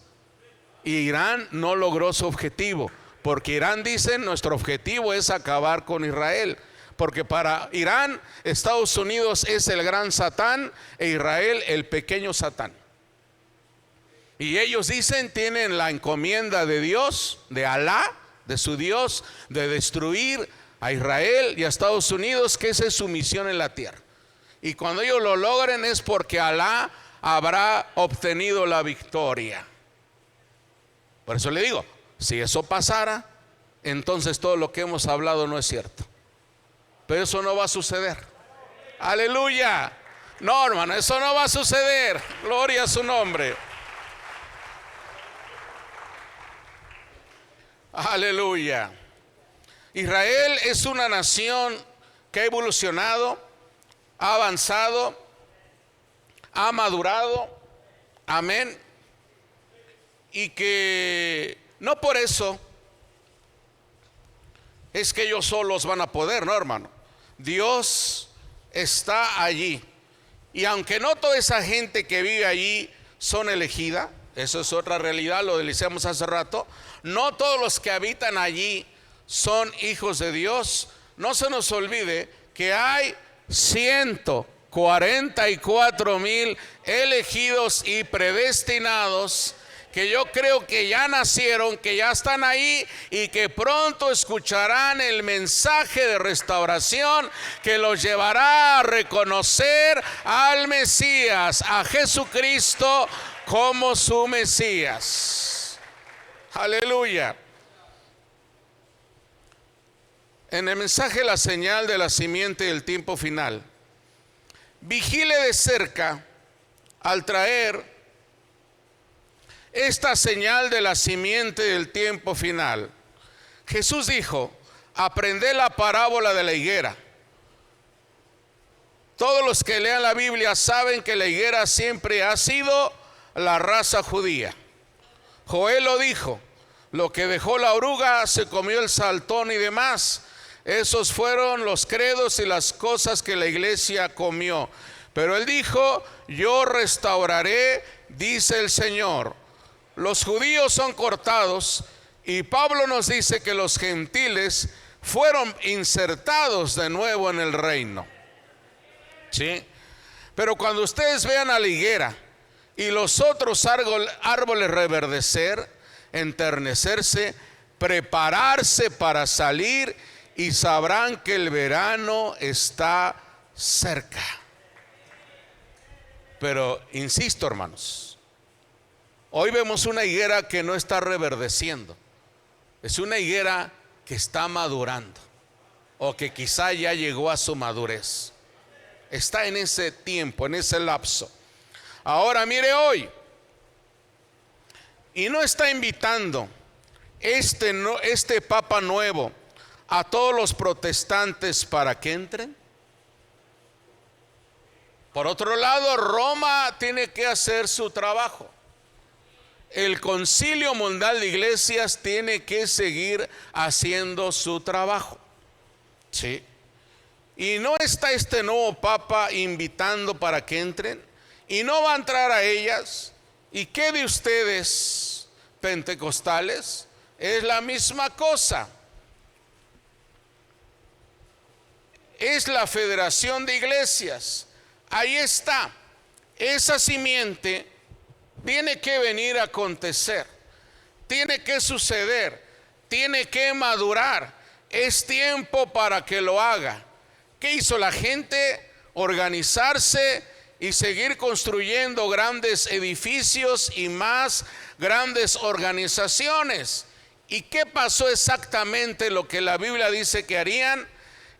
Speaker 2: Y Irán no logró su objetivo, porque Irán dice: nuestro objetivo es acabar con Israel. Porque para Irán, Estados Unidos es el gran Satán e Israel el pequeño Satán. Y ellos dicen, tienen la encomienda de Dios, de Alá, de su Dios, de destruir a Israel y a Estados Unidos, que esa es su misión en la tierra. Y cuando ellos lo logren es porque Alá habrá obtenido la victoria. Por eso le digo, si eso pasara, entonces todo lo que hemos hablado no es cierto. Pero eso no va a suceder. Aleluya. No, hermano, eso no va a suceder. Gloria a su nombre. Aleluya. Israel es una nación que ha evolucionado, ha avanzado, ha madurado, amén, y que no por eso es que ellos solos van a poder, no, hermano. Dios está allí, y aunque no toda esa gente que vive allí son elegida, eso es otra realidad, lo decíamos hace rato, no todos los que habitan allí son hijos de Dios. No se nos olvide que hay 144,000 elegidos y predestinados, que yo creo que ya nacieron, que ya están ahí y que pronto escucharán el mensaje de restauración que los llevará a reconocer al Mesías, a Jesucristo como su Mesías. Aleluya. En el mensaje La señal de la simiente del tiempo final, vigile de cerca al traer esta señal de la simiente del tiempo final. Jesús dijo: aprended la parábola de la higuera. Todos los que lean la Biblia saben que la higuera siempre ha sido la raza judía. Joel lo dijo: lo que dejó la oruga se comió el saltón y demás. Esos fueron los credos y las cosas que la iglesia comió. Pero él dijo: yo restauraré, dice el Señor. Los judíos son cortados, y Pablo nos dice que los gentiles fueron insertados de nuevo en el reino. ¿Sí? Pero cuando ustedes vean a la higuera y los otros árboles reverdecer, enternecerse, prepararse para salir, y sabrán que el verano está cerca. Pero insisto, hermanos, hoy vemos una higuera que no está reverdeciendo. Es una higuera que está madurando, o que quizá ya llegó a su madurez. Está en ese tiempo, en ese lapso. Ahora mire hoy, y no está invitando este Papa nuevo a todos los protestantes para que entren. Por otro lado, Roma tiene que hacer su trabajo. El Concilio Mundial de Iglesias tiene que seguir haciendo su trabajo. Sí. y no está este nuevo papa invitando para que entren, y no va a entrar a ellas. ¿Y qué de ustedes, pentecostales? Es la misma cosa. Es la federación de iglesias. Ahí está. Esa simiente tiene que venir a acontecer, tiene que suceder, tiene que madurar. Es tiempo para que lo haga. ¿Qué hizo la gente? Organizarse y seguir construyendo grandes edificios y más grandes organizaciones. ¿Y qué pasó exactamente? Lo que la Biblia dice que harían.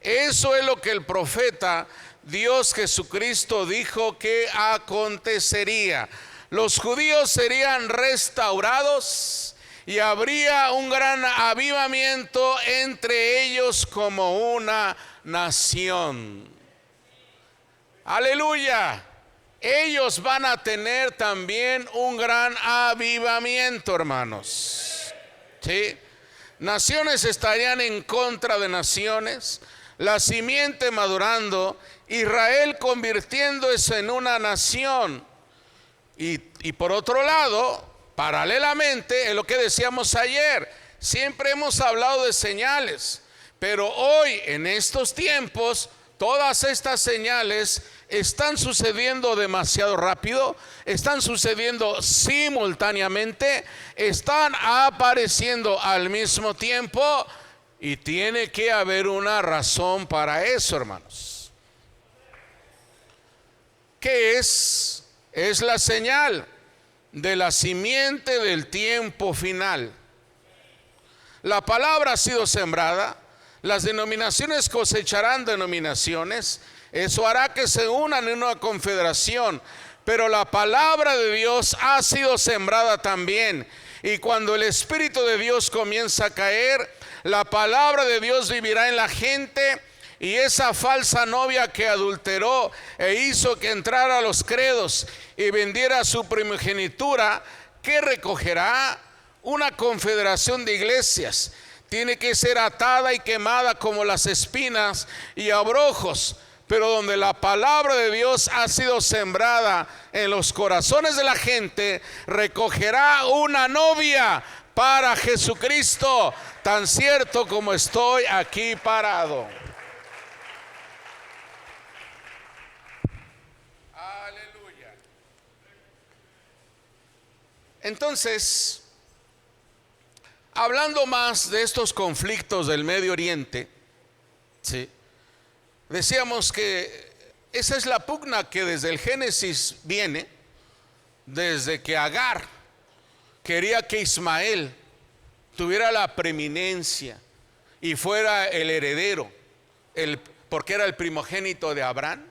Speaker 2: Eso es lo que el profeta Dios Jesucristo dijo que acontecería. Los judíos serían restaurados y habría un gran avivamiento entre ellos como una nación. Aleluya. Ellos van a tener también un gran avivamiento, hermanos. ¿Sí? Naciones estarían en contra de naciones, la simiente madurando, Israel convirtiéndose en una nación. Y por otro lado, paralelamente, es lo que decíamos ayer, siempre hemos hablado de señales, pero hoy en estos tiempos todas estas señales están sucediendo demasiado rápido, están sucediendo simultáneamente, están apareciendo al mismo tiempo, y tiene que haber una razón para eso, hermanos. ¿Qué es? Es la señal de la simiente del tiempo final. La palabra ha sido sembrada, las denominaciones cosecharán denominaciones, eso hará que se unan en una confederación, pero la palabra de Dios ha sido sembrada también. Y cuando el Espíritu de Dios comienza a caer, la palabra de Dios vivirá en la gente. Y esa falsa novia que adulteró e hizo que entrara a los credos y vendiera su primogenitura, ¿qué recogerá? Una confederación de iglesias. Tiene que ser atada y quemada como las espinas y abrojos. Pero donde la palabra de Dios ha sido sembrada en los corazones de la gente, recogerá una novia para Jesucristo, tan cierto como estoy aquí parado. Aleluya. Entonces, hablando más de estos conflictos del Medio Oriente, ¿sí? Decíamos que esa es la pugna que desde el Génesis viene, desde que Agar quería que Ismael tuviera la preeminencia y fuera el heredero, porque era el primogénito de Abraham.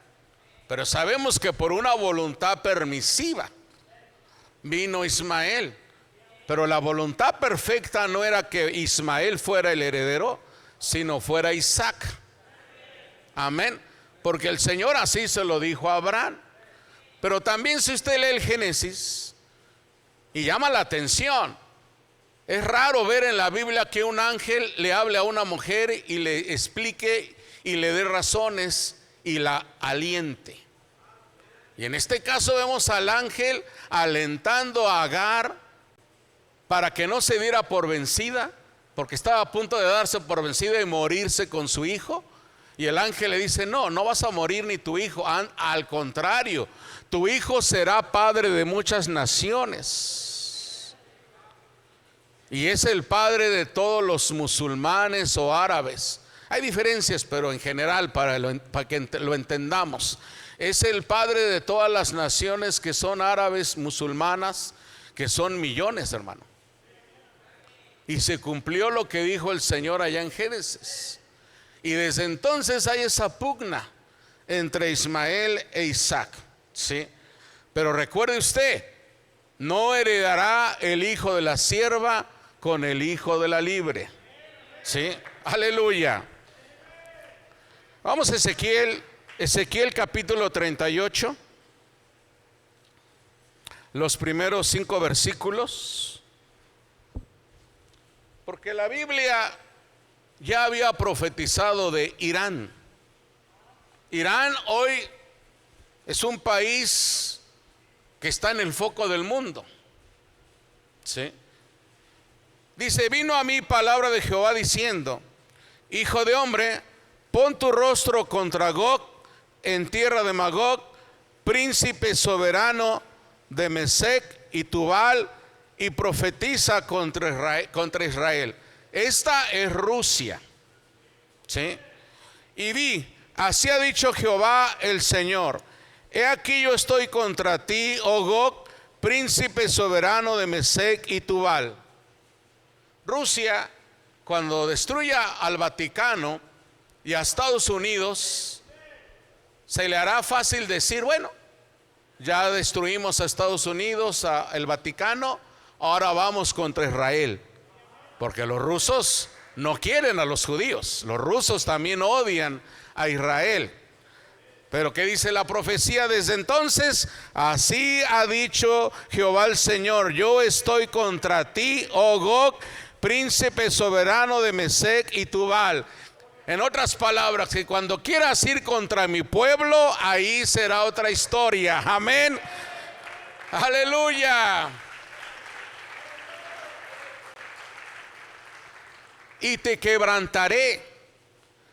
Speaker 2: Pero sabemos que por una voluntad permisiva vino Ismael. Pero la voluntad perfecta no era que Ismael fuera el heredero, sino fuera Isaac. Amén. Porque el Señor así se lo dijo a Abraham. Pero también si usted lee el Génesis, y llama la atención, es raro ver en la Biblia que un ángel le hable a una mujer y le explique y le dé razones y la aliente. Y en este caso vemos al ángel alentando a Agar para que no se diera por vencida, porque estaba a punto de darse por vencida y morirse con su hijo. Y el ángel le dice: no, no vas a morir ni tu hijo, al contrario, tu hijo será padre de muchas naciones. Y es el padre de todos los musulmanes o árabes. Hay diferencias, pero en general, para que lo entendamos, es el padre de todas las naciones que son árabes, musulmanas, que son millones, hermano. Y se cumplió lo que dijo el Señor allá en Génesis. Y desde entonces hay esa pugna entre Ismael e Isaac, ¿sí? Pero recuerde usted, no heredará el hijo de la sierva con el hijo de la libre, ¿sí? Aleluya. Vamos a Ezequiel capítulo 38, los primeros 5 versículos, porque la Biblia ya había profetizado de Irán. Irán hoy es un país que está en el foco del mundo. ¿Sí? Dice, vino a mí palabra de Jehová diciendo, hijo de hombre, pon tu rostro contra Gog en tierra de Magog, príncipe soberano de Mesec y Tubal, y profetiza contra Israel. Esta es Rusia. ¿Sí? Y vi, así ha dicho Jehová el Señor, he aquí yo estoy contra ti, oh Gog, príncipe soberano de Mesec y Tubal. Rusia, cuando destruya al Vaticano y a Estados Unidos, se le hará fácil decir, bueno, ya destruimos a Estados Unidos, al Vaticano, ahora vamos contra Israel. Porque los rusos no quieren a los judíos, los rusos también odian a Israel. Pero ¿qué dice la profecía desde entonces? Así ha dicho Jehová el Señor, yo estoy contra ti, oh Gog, príncipe soberano de Mesec y Tubal. En otras palabras, que cuando quieras ir contra mi pueblo, ahí será otra historia. Amén. Aleluya. Y te quebrantaré,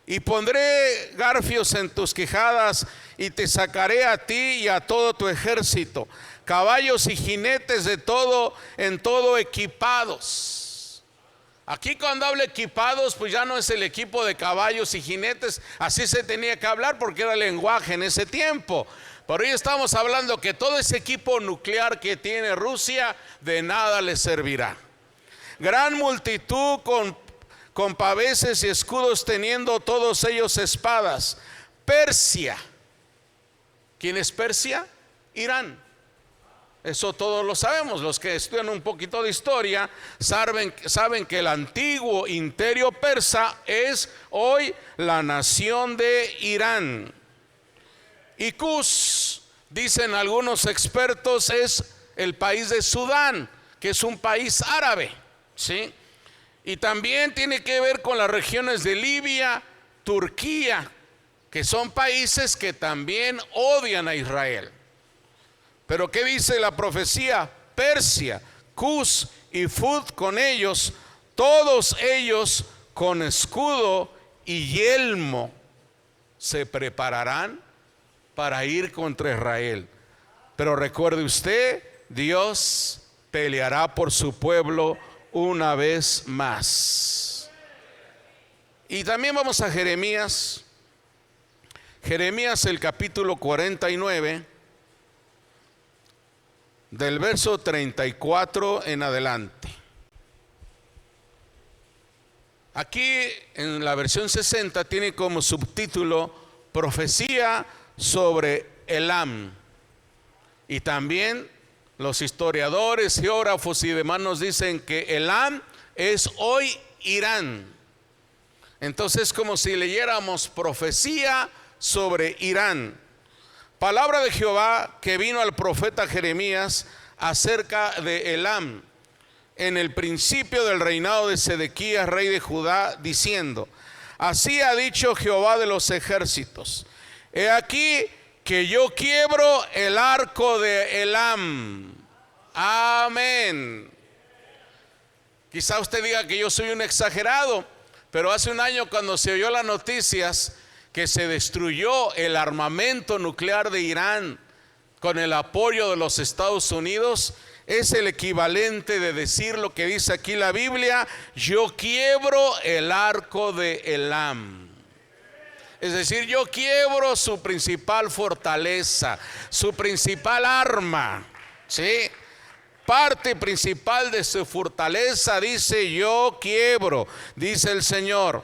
Speaker 2: y pondré garfios en tus quijadas, y te sacaré a ti y a todo tu ejército, caballos y jinetes de todo, en todo equipados. Aquí cuando habla equipados, pues ya no es el equipo de caballos y jinetes, así se tenía que hablar porque era el lenguaje en ese tiempo. Pero hoy estamos hablando que todo ese equipo nuclear que tiene Rusia, de nada le servirá. Gran multitud con paveses y escudos, teniendo todos ellos espadas. Persia. ¿Quién es Persia? Irán. Eso todos lo sabemos. Los que estudian un poquito de historia saben que el antiguo imperio persa es hoy la nación de Irán. Y Cus, dicen algunos expertos, es el país de Sudán, que es un país árabe, ¿sí? Y también tiene que ver con las regiones de Libia, Turquía, que son países que también odian a Israel. Pero ¿qué dice la profecía? Persia, Cus y Fud con ellos, todos ellos con escudo y yelmo, se prepararán para ir contra Israel. Pero recuerde usted, Dios peleará por su pueblo una vez más. Y también vamos a Jeremías. Jeremías, el capítulo 49, del verso 34 en adelante. Aquí en la versión 60 tiene como subtítulo Profecía sobre Elam. Y también los historiadores, geógrafos y demás nos dicen que Elam es hoy Irán. Entonces, como si leyéramos profecía sobre Irán. Palabra de Jehová que vino al profeta Jeremías acerca de Elam en el principio del reinado de Sedequías, rey de Judá, diciendo: así ha dicho Jehová de los ejércitos, he aquí que yo quiebro el arco de Elam. Amén. Quizá usted diga que yo soy un exagerado, pero hace un año, cuando se oyó las noticias que se destruyó el armamento nuclear de Irán con el apoyo de los Estados Unidos, es el equivalente de decir lo que dice aquí la Biblia: yo quiebro el arco de Elam. Es decir, yo quiebro su principal fortaleza, su principal arma, ¿sí? Parte principal de su fortaleza, dice: yo quiebro, dice el Señor.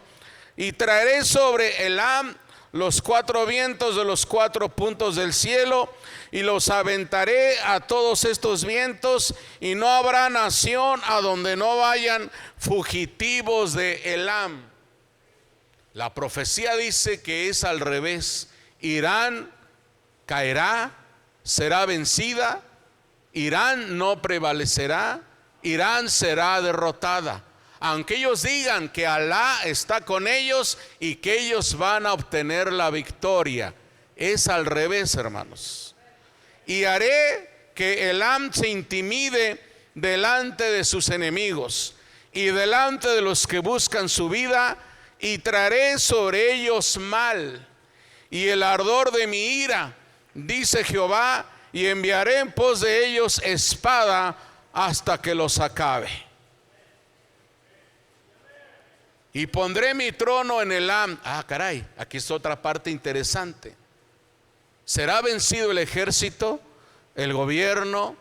Speaker 2: Y traeré sobre Elam los cuatro vientos de los cuatro puntos del cielo, y los aventaré a todos estos vientos, y no habrá nación a donde no vayan fugitivos de Elam. La profecía dice que es al revés. Irán caerá, será vencida, Irán no prevalecerá, Irán será derrotada. Aunque ellos digan que Alá está con ellos y que ellos van a obtener la victoria, Es al revés, hermanos. Y haré que Elam se intimide delante de sus enemigos y delante de los que buscan su vida, y traeré sobre ellos mal y el ardor de mi ira, dice Jehová, y enviaré en pos de ellos espada hasta que los acabe. Y pondré mi trono en Elam. Ah, caray, aquí está otra parte interesante. Será vencido el ejército, el gobierno,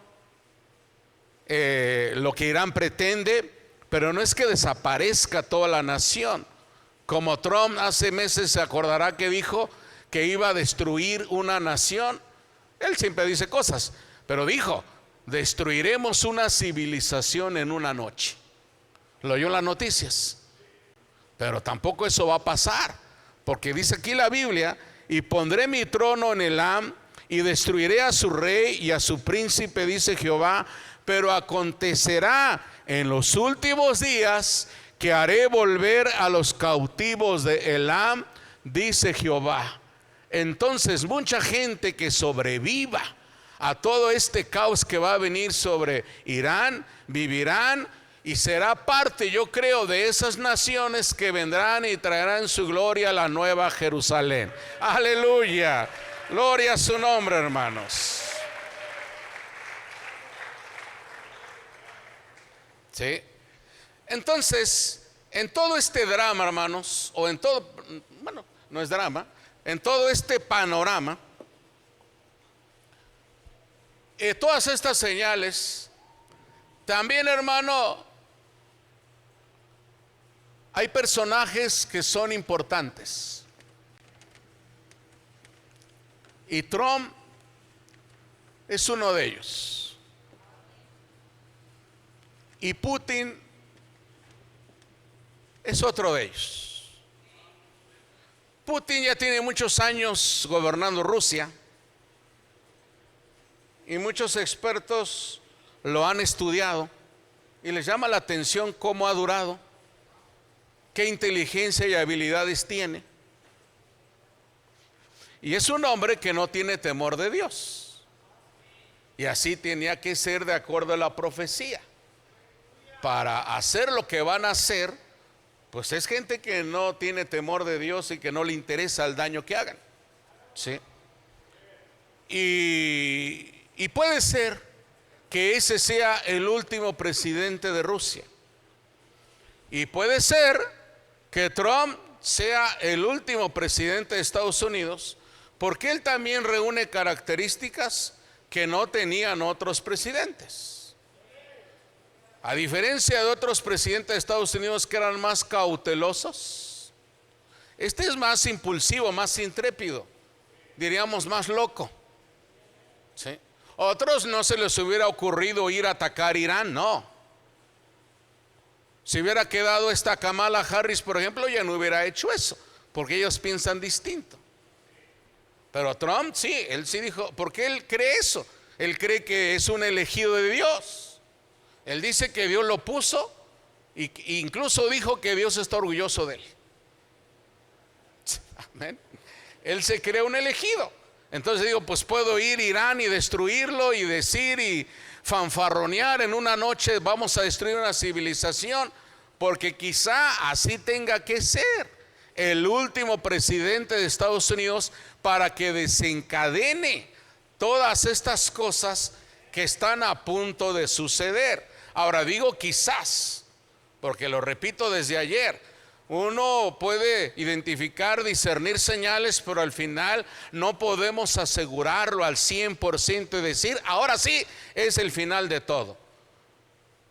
Speaker 2: lo que Irán pretende, pero no es que desaparezca toda la nación. Como Trump hace meses se acordará que dijo que iba a destruir una nación. Él siempre dice cosas, pero dijo: destruiremos una civilización en una noche. Lo oyó en las noticias. Pero tampoco eso va a pasar, porque dice aquí la Biblia: y pondré mi trono en Elam, y destruiré a su rey y a su príncipe, dice Jehová. Pero acontecerá en los últimos días que haré volver a los cautivos de Elam, dice Jehová. Entonces mucha gente que sobreviva a todo este caos que va a venir sobre Irán, vivirán y será parte, yo creo, de esas naciones que vendrán y traerán su gloria a la nueva Jerusalén. Aleluya, gloria a su nombre, hermanos. ¿Sí? Entonces, en todo este drama, hermanos, o en todo, bueno, no es drama, en todo este panorama, todas estas señales, también, hermano, hay personajes que son importantes. Y Trump es uno de ellos. Y Putin es otro de ellos. Putin ya tiene muchos años gobernando Rusia. Y muchos expertos lo han estudiado. Y les llama la atención cómo ha durado, qué inteligencia y habilidades tiene. Y es un hombre que no tiene temor de Dios. Y así tenía que ser de acuerdo a la profecía. Para hacer lo que van a hacer, pues es gente que no tiene temor de Dios y que no le interesa el daño que hagan. ¿Sí? Y puede ser que ese sea el último presidente de Rusia. Y puede ser que Trump sea el último presidente de Estados Unidos, porque él también reúne características que no tenían otros presidentes. A diferencia de otros presidentes de Estados Unidos que eran más cautelosos, este es más impulsivo, más intrépido, diríamos más loco. ¿Sí? Otros no se les hubiera ocurrido ir a atacar Irán, no. Si hubiera quedado esta Kamala Harris, por ejemplo, ya no hubiera hecho eso, porque ellos piensan distinto. Pero Trump sí, él sí dijo, porque él cree eso. Él cree que es un elegido de Dios. Él dice que Dios lo puso, e incluso dijo que Dios está orgulloso de él. Amén. Él se cree un elegido. Entonces digo, pues puedo ir a Irán y destruirlo y decir y fanfarronear en una noche, vamos a destruir una civilización, porque quizá así tenga que ser el último presidente de Estados Unidos para que desencadene todas estas cosas que están a punto de suceder. Ahora digo quizás, porque lo repito desde ayer, uno puede identificar, discernir señales, pero al final no podemos asegurarlo al 100% y decir, ahora sí es el final de todo.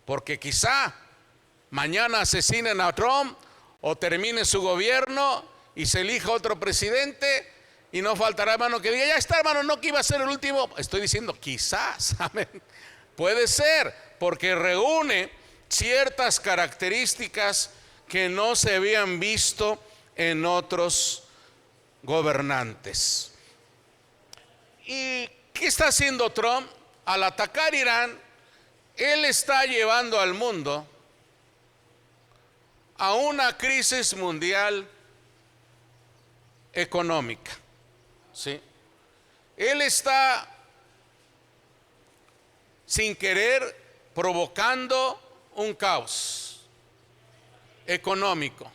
Speaker 2: Porque quizá mañana asesinen a Trump o termine su gobierno y se elija otro presidente y no faltará hermano que diga, ya está hermano, no que iba a ser el último. Estoy diciendo quizás, amén. Puede ser, porque reúne ciertas características que no se habían visto en otros gobernantes. ¿Y qué está haciendo Trump? Al atacar Irán, él está llevando al mundo a una crisis mundial económica. ¿Sí? Él está sin querer provocando un caos económico.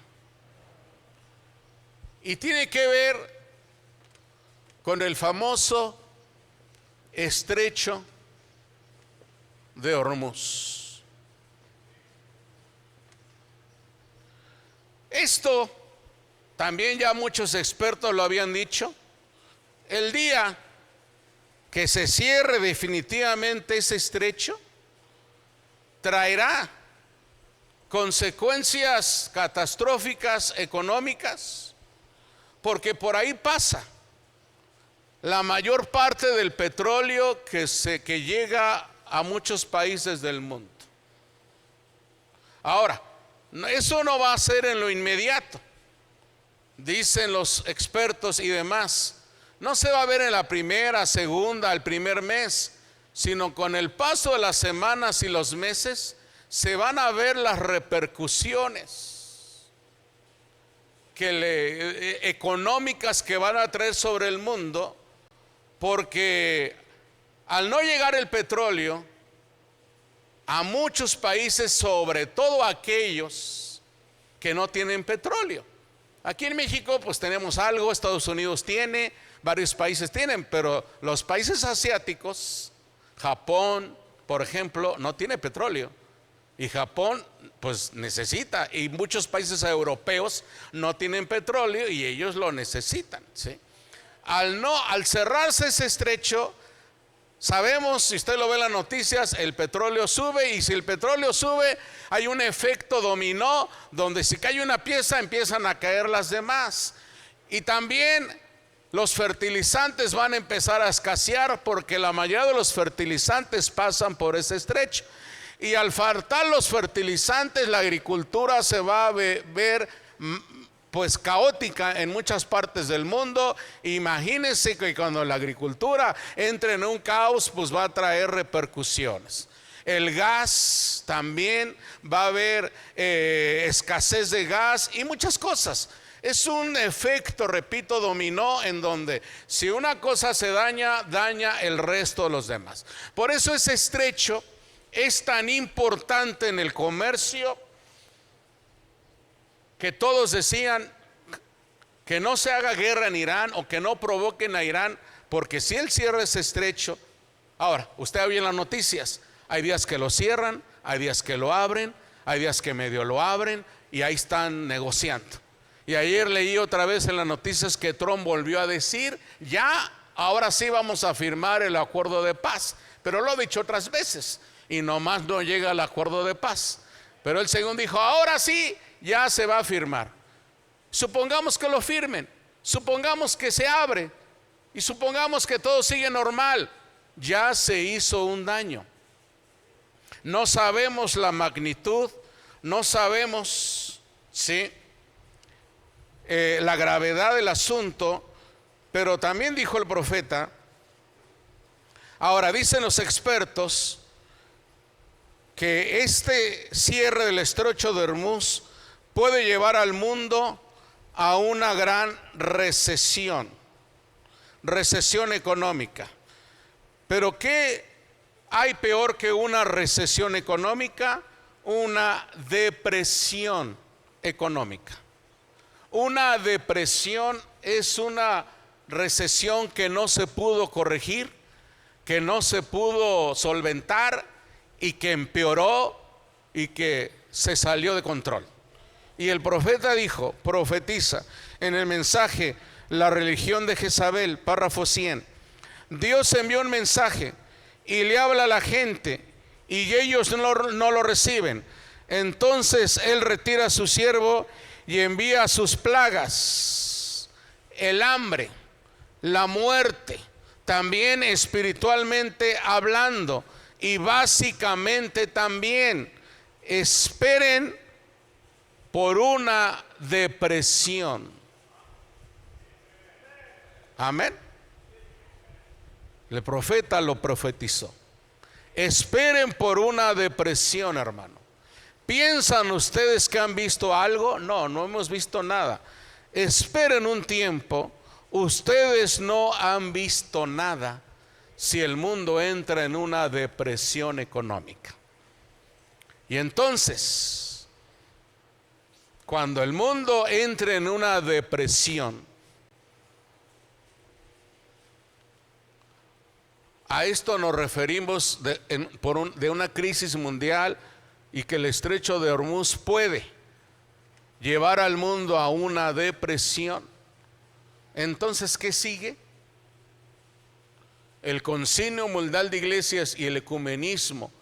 Speaker 2: Y tiene que ver con el famoso estrecho de Hormuz. Esto también ya muchos expertos lo habían dicho. El día que se cierre definitivamente ese estrecho, traerá consecuencias catastróficas económicas, porque por ahí pasa la mayor parte del petróleo que llega a muchos países del mundo. Ahora, eso no va a ser en lo inmediato, dicen los expertos y demás. No se va a ver en la primera, segunda, el primer mes, sino con el paso de las semanas y los meses se van a ver las repercusiones económicas que van a traer sobre el mundo, porque al no llegar el petróleo a muchos países, sobre todo aquellos que no tienen petróleo. Aquí en México pues tenemos algo, Estados Unidos tiene, varios países tienen, pero los países asiáticos, Japón, por ejemplo, no tiene petróleo. Y Japón pues necesita, y muchos países europeos no tienen petróleo y ellos lo necesitan, ¿sí? Al cerrarse ese estrecho, sabemos, si usted lo ve en las noticias, el petróleo sube, y si el petróleo sube, hay un efecto dominó, donde si cae una pieza empiezan a caer las demás. Y también los fertilizantes van a empezar a escasear, porque la mayoría de los fertilizantes pasan por ese estrecho. Y al faltar los fertilizantes, la agricultura se va a ver pues caótica en muchas partes del mundo. Imagínense que cuando la agricultura entre en un caos, pues va a traer repercusiones. El gas también, va a haber escasez de gas y muchas cosas. Es un efecto, repito, dominó, en donde si una cosa se daña, daña el resto de los demás. Por eso ese estrecho es tan importante en el comercio, que todos decían que no se haga guerra en Irán, o que no provoquen a Irán, porque si él cierra ese estrecho. Ahora, usted ve en las noticias, hay días que lo cierran, hay días que lo abren, hay días que medio lo abren, y ahí están negociando. Y ayer leí otra vez en las noticias que Trump volvió a decir, ya, ahora sí vamos a firmar el acuerdo de paz, pero lo ha dicho otras veces, y nomás no llega al acuerdo de paz. Pero él según dijo, ahora sí, ya se va a firmar. Supongamos que lo firmen, supongamos que se abre, y supongamos que todo sigue normal. Ya se hizo un daño. No sabemos la magnitud, no sabemos la gravedad del asunto, pero también dijo el profeta. Ahora, dicen los expertos que este cierre del estrecho de Hormuz puede llevar al mundo a una gran recesión económica. Pero ¿qué hay peor que una recesión económica? Una depresión económica. Una depresión es una recesión que no se pudo corregir, que no se pudo solventar, y que empeoró y que se salió de control. Y el profeta dijo, profetiza en el mensaje La religión de Jezabel, párrafo 100. Dios envió un mensaje y le habla a la gente, y ellos no lo reciben. Entonces él retira a su siervo y envía sus plagas, el hambre, la muerte, también espiritualmente hablando. Y básicamente también esperen por una depresión. Amén. El profeta lo profetizó. Esperen por una depresión, hermano. ¿Piensan ustedes que han visto algo? No, no hemos visto nada. Esperen un tiempo, Ustedes no han visto nada si el mundo entra en una depresión económica. Y entonces, cuando el mundo entre en una depresión, a esto nos referimos de una crisis mundial, y que el estrecho de Hormuz puede llevar al mundo a una depresión. Entonces, ¿qué sigue? El Concilio Mundial de Iglesias y el ecumenismo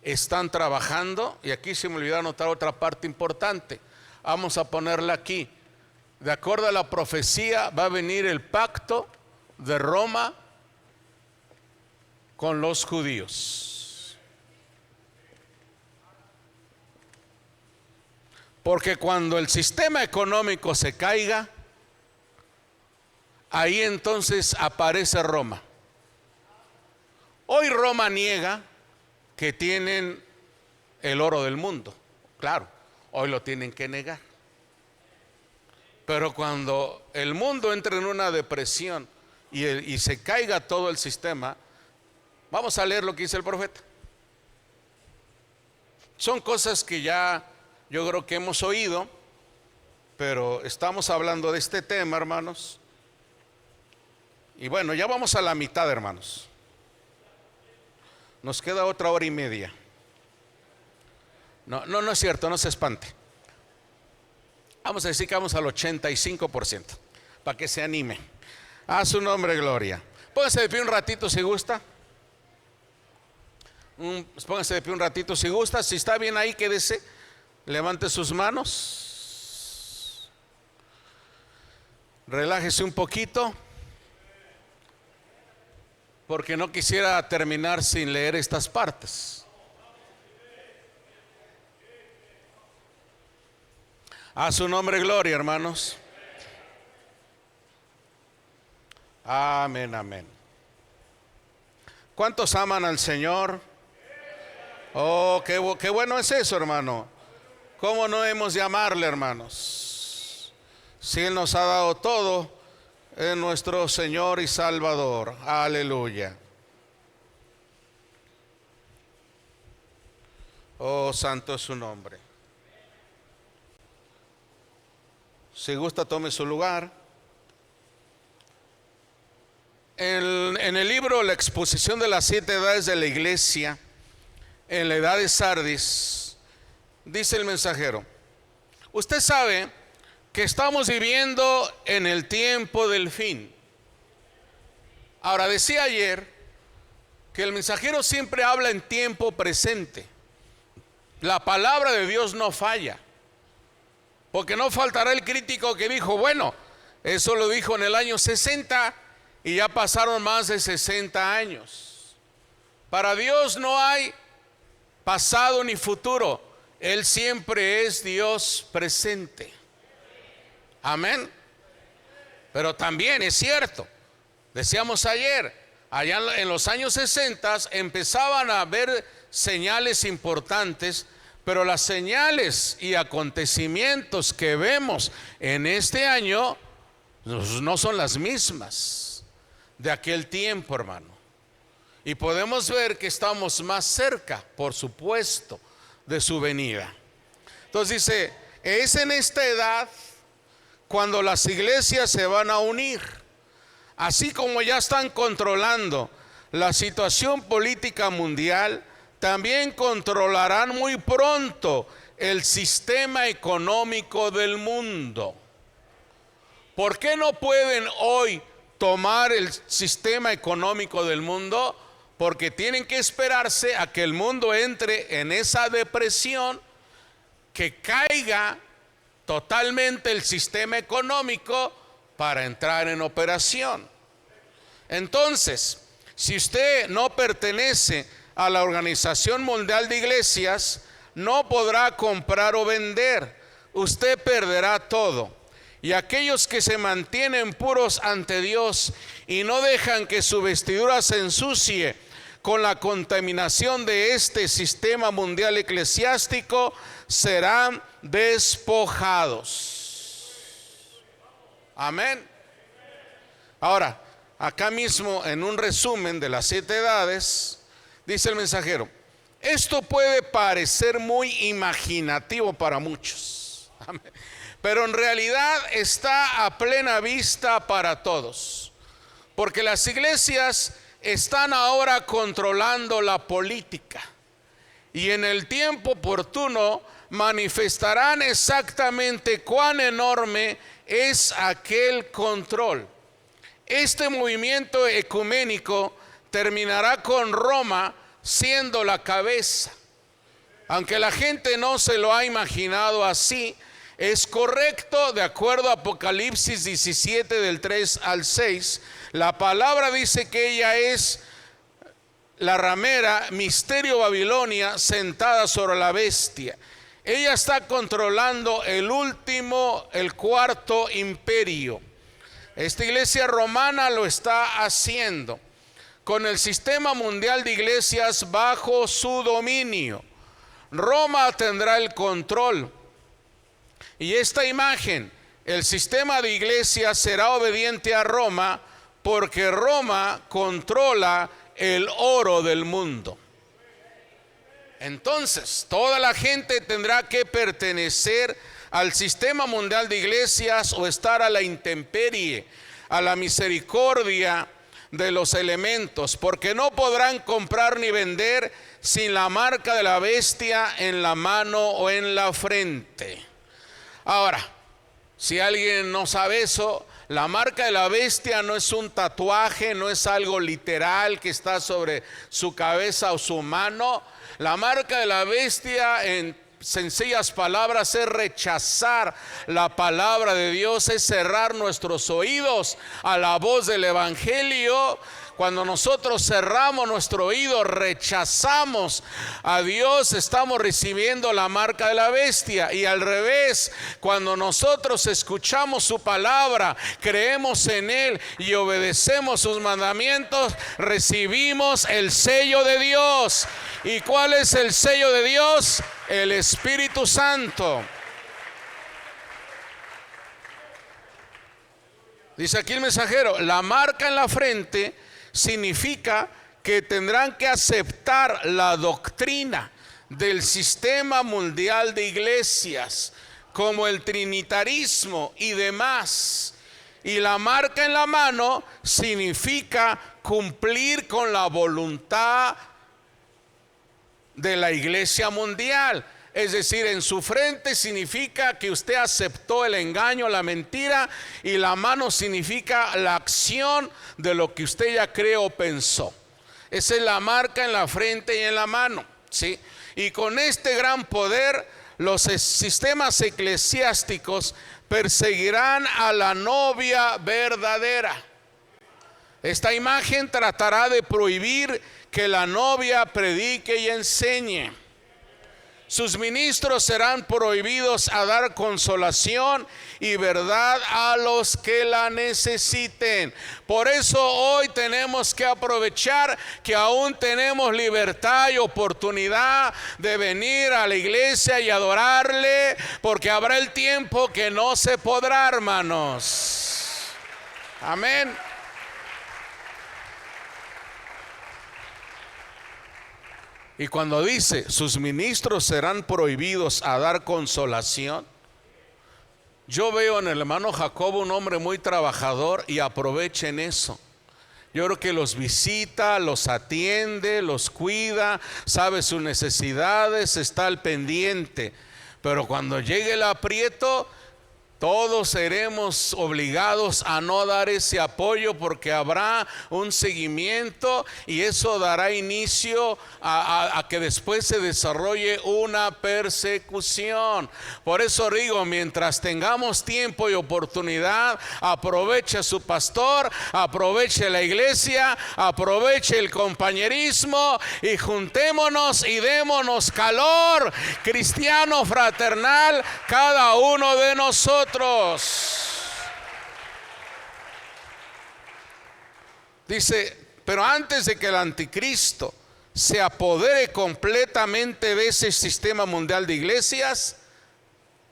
Speaker 2: están trabajando, y aquí se me olvidó anotar otra parte importante. Vamos a ponerla aquí. De acuerdo a la profecía, va a venir el pacto de Roma con los judíos. Porque cuando el sistema económico se caiga, ahí entonces aparece Roma. Hoy Roma niega que tienen el oro del mundo. Claro, hoy lo tienen que negar. Pero cuando el mundo entre en una depresión y se caiga todo el sistema, vamos a leer lo que dice el profeta. Son cosas que ya yo creo que hemos oído, pero estamos hablando de este tema, hermanos. Y bueno, ya vamos a la mitad, hermanos. Nos queda otra hora y media. No es cierto, no se espante. Vamos a decir que vamos al 85%, para que se anime. A su nombre, gloria. Pónganse de pie un ratito si gusta. Pónganse de pie un ratito si gusta. Si está bien ahí, quédese. Levante sus manos. Relájese un poquito, porque no quisiera terminar sin leer estas partes. A su nombre, gloria, hermanos. Amén, amén. ¿Cuántos aman al Señor? Oh, qué bueno es eso, hermano. ¿Cómo no hemos de amarle, hermanos? Si Él nos ha dado todo, es nuestro Señor y Salvador. Aleluya. Oh, santo es su nombre. Si gusta, tome su lugar. En el libro La exposición de las 7 edades de la iglesia, en la edad de Sardis, dice el mensajero: usted sabe que estamos viviendo en el tiempo del fin. Ahora, decía ayer que el mensajero siempre habla en tiempo presente. La palabra de Dios no falla, porque no faltará el crítico que dijo: bueno, eso lo dijo en el año 60 y ya pasaron más de 60 años. Para Dios no hay pasado ni futuro. Él siempre es Dios presente. Amén. Pero también es cierto, decíamos ayer, allá en los años 60 empezaban a haber señales importantes, pero las señales y acontecimientos que vemos en este año no son las mismas de aquel tiempo, hermano. Y podemos ver que estamos más cerca, por supuesto, de su venida. Entonces dice, es en esta edad cuando las iglesias se van a unir, así como ya están controlando la situación política mundial, también controlarán muy pronto el sistema económico del mundo. ¿Por qué no pueden hoy tomar el sistema económico del mundo? Porque tienen que esperarse a que el mundo entre en esa depresión, que caiga totalmente el sistema económico para entrar en operación. Entonces, si usted no pertenece a la Organización Mundial de Iglesias, no podrá comprar o vender. Usted perderá todo. Y aquellos que se mantienen puros ante Dios y no dejan que su vestidura se ensucie con la contaminación de este sistema mundial eclesiástico, serán despojados. Amén. Ahora, acá mismo en un resumen de las 7 edades, dice el mensajero, esto puede parecer muy imaginativo para muchos, pero en realidad está a plena vista para todos, porque las iglesias están ahora controlando la política y en el tiempo oportuno manifestarán exactamente cuán enorme es aquel control. Este movimiento ecuménico terminará con Roma siendo la cabeza. Aunque la gente no se lo ha imaginado así, es correcto, de acuerdo a Apocalipsis 17 del 3 al 6, la palabra dice que ella es la ramera, misterio Babilonia, sentada sobre la bestia. Ella está controlando el cuarto imperio. Esta iglesia romana lo está haciendo con el sistema mundial de iglesias bajo su dominio. Roma tendrá el control. Y esta imagen, el sistema de iglesias será obediente a Roma, porque Roma controla el oro del mundo. Entonces, toda la gente tendrá que pertenecer al sistema mundial de iglesias o estar a la intemperie, a la misericordia de los elementos, porque no podrán comprar ni vender sin la marca de la bestia en la mano o en la frente. Ahora, si alguien no sabe eso, la marca de la bestia no es un tatuaje, no es algo literal que está sobre su cabeza o su mano. La marca de la bestia, en sencillas palabras, es rechazar la palabra de Dios, es cerrar nuestros oídos a la voz del evangelio. Cuando nosotros cerramos nuestro oído, rechazamos a Dios, estamos recibiendo la marca de la bestia. Y al revés, cuando nosotros escuchamos su palabra, creemos en Él y obedecemos sus mandamientos, recibimos el sello de Dios. ¿Y cuál es el sello de Dios? El Espíritu Santo. Dice aquí el mensajero, la marca en la frente significa que tendrán que aceptar la doctrina del sistema mundial de iglesias, como el trinitarismo y demás. Y la marca en la mano significa cumplir con la voluntad de la iglesia mundial. Es decir, en su frente significa que usted aceptó el engaño, la mentira, y la mano significa la acción de lo que usted ya cree o pensó. Esa es la marca en la frente y en la mano, ¿sí? Y con este gran poder, los sistemas eclesiásticos perseguirán a la novia verdadera. Esta imagen tratará de prohibir que la novia predique y enseñe. Sus ministros serán prohibidos a dar consolación y verdad a los que la necesiten. Por eso hoy tenemos que aprovechar que aún tenemos libertad y oportunidad de venir a la iglesia y adorarle, porque habrá el tiempo que no se podrá, hermanos. Amén. Y cuando dice, sus ministros serán prohibidos a dar consolación, yo veo en el hermano Jacobo un hombre muy trabajador, y aprovechen eso. Yo creo que los visita, los atiende, los cuida, sabe sus necesidades, está al pendiente. Pero cuando llegue el aprieto, todos seremos obligados a no dar ese apoyo, porque habrá un seguimiento y eso dará inicio a que después se desarrolle una persecución. Por eso digo, mientras tengamos tiempo y oportunidad, aproveche a su pastor, aproveche la iglesia, aproveche el compañerismo y juntémonos y démonos calor cristiano fraternal cada uno de nosotros. Dice, pero antes de que el anticristo se apodere completamente de ese sistema mundial de iglesias,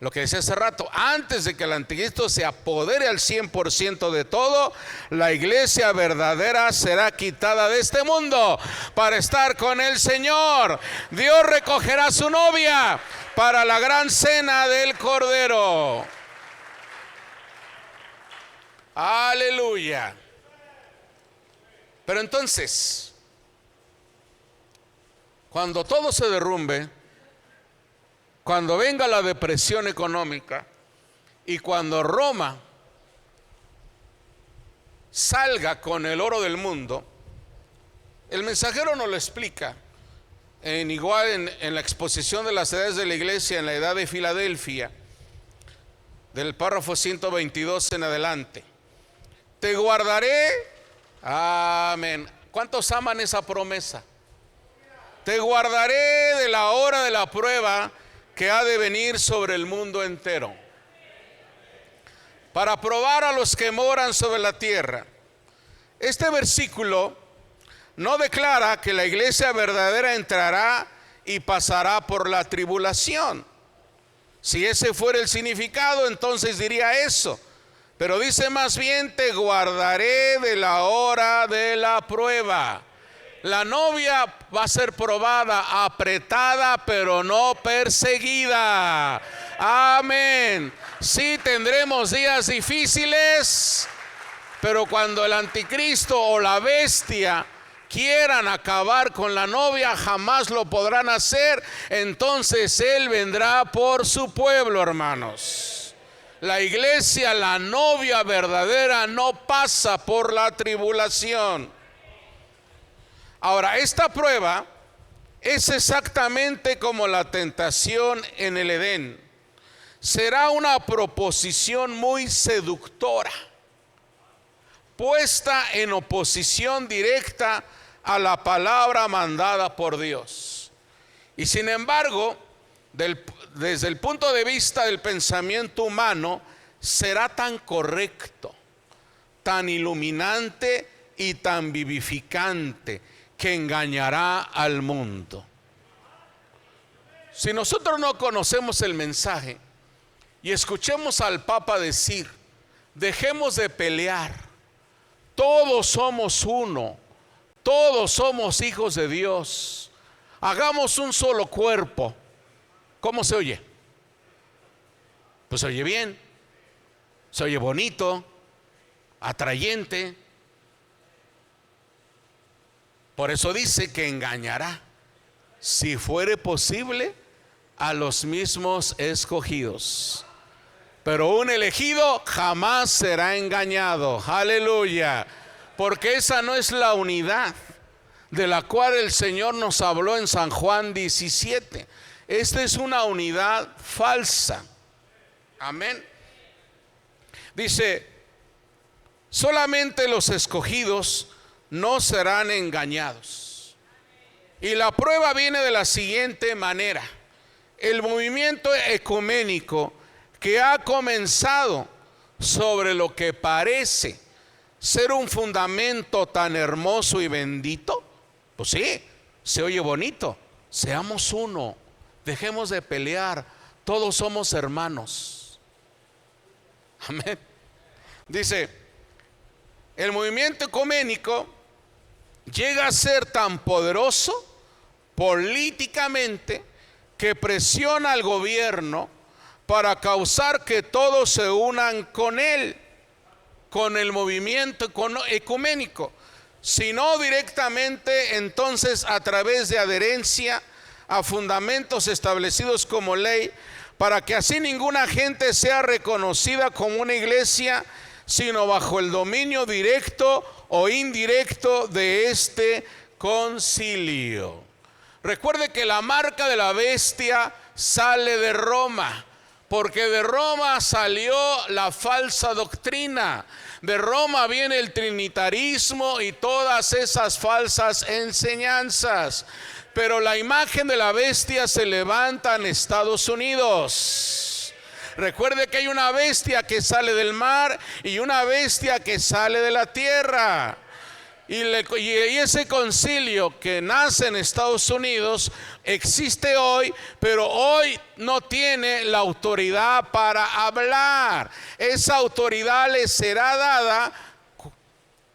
Speaker 2: lo que decía hace rato, antes de que el anticristo se apodere al 100% de todo, la iglesia verdadera será quitada de este mundo para estar con el Señor. Dios recogerá a su novia para la gran cena del Cordero. Aleluya. Pero entonces, cuando todo se derrumbe, cuando venga la depresión económica y cuando Roma salga con el oro del mundo, el mensajero nos lo explica igual en la exposición de las edades de la iglesia en la edad de Filadelfia, del párrafo 122 en adelante. Te guardaré, amén. ¿Cuántos aman esa promesa? Te guardaré de la hora de la prueba que ha de venir sobre el mundo entero, para probar a los que moran sobre la tierra. Este versículo no declara que la iglesia verdadera entrará y pasará por la tribulación. Si ese fuera el significado, entonces diría eso. Pero dice más bien, te guardaré de la hora de la prueba. La novia va a ser probada, apretada, pero no perseguida. Amén. Sí tendremos días difíciles, pero cuando el anticristo o la bestia quieran acabar con la novia, jamás lo podrán hacer. Entonces Él vendrá por su pueblo, hermanos. La iglesia, la novia verdadera, no pasa por la tribulación. Ahora, esta prueba es exactamente como la tentación en el Edén. Será una proposición muy seductora, puesta en oposición directa a la palabra mandada por Dios. Y sin embargo, desde el punto de vista del pensamiento humano, será tan correcto, tan iluminante y tan vivificante, que engañará al mundo. Si nosotros no conocemos el mensaje y escuchemos al Papa decir, dejemos de pelear, todos somos uno, todos somos hijos de Dios, hagamos un solo cuerpo, ¿cómo se oye? Pues se oye bien, se oye bonito, atrayente. Por eso dice que engañará, si fuere posible, a los mismos escogidos. Pero un elegido jamás será engañado. Aleluya. Porque esa no es la unidad de la cual el Señor nos habló en San Juan 17. Esta es una unidad falsa. Amén. Dice, solamente los escogidos no serán engañados. Y la prueba viene de la siguiente manera. El movimiento ecuménico que ha comenzado sobre lo que parece ser un fundamento tan hermoso y bendito, pues sí, se oye bonito. Seamos uno, dejemos de pelear, todos somos hermanos. Amén. Dice, el movimiento ecuménico llega a ser tan poderoso políticamente que presiona al gobierno para causar que todos se unan con él, con el movimiento ecuménico, sino directamente entonces a través de adherencia a fundamentos establecidos como ley, para que así ninguna gente sea reconocida como una iglesia, sino bajo el dominio directo o indirecto de este concilio. Recuerde que la marca de la bestia sale de Roma, porque de Roma salió la falsa doctrina. De Roma viene el trinitarismo y todas esas falsas enseñanzas. Pero la imagen de la bestia se levanta en Estados Unidos. Recuerde que hay una bestia que sale del mar y una bestia que sale de la tierra. Y ese concilio que nace en Estados Unidos existe hoy, pero hoy no tiene la autoridad para hablar. Esa autoridad le será dada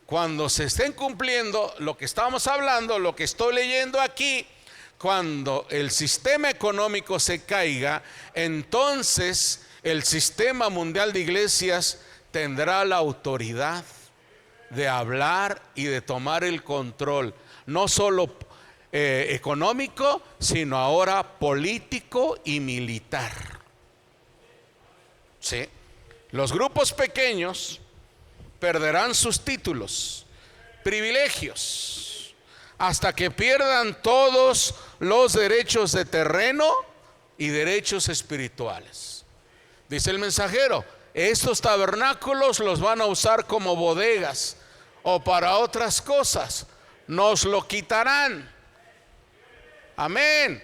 Speaker 2: cuando se estén cumpliendo lo que estamos hablando, lo que estoy leyendo aquí. Cuando el sistema económico se caiga, entonces el sistema mundial de iglesias tendrá la autoridad de hablar y de tomar el control, no solo económico, sino ahora político y militar. ¿Sí? Los grupos pequeños perderán sus títulos, privilegios, hasta que pierdan todos los derechos de terreno y derechos espirituales. Dice el mensajero: estos tabernáculos los van a usar como bodegas o para otras cosas. Nos lo quitarán. Amén.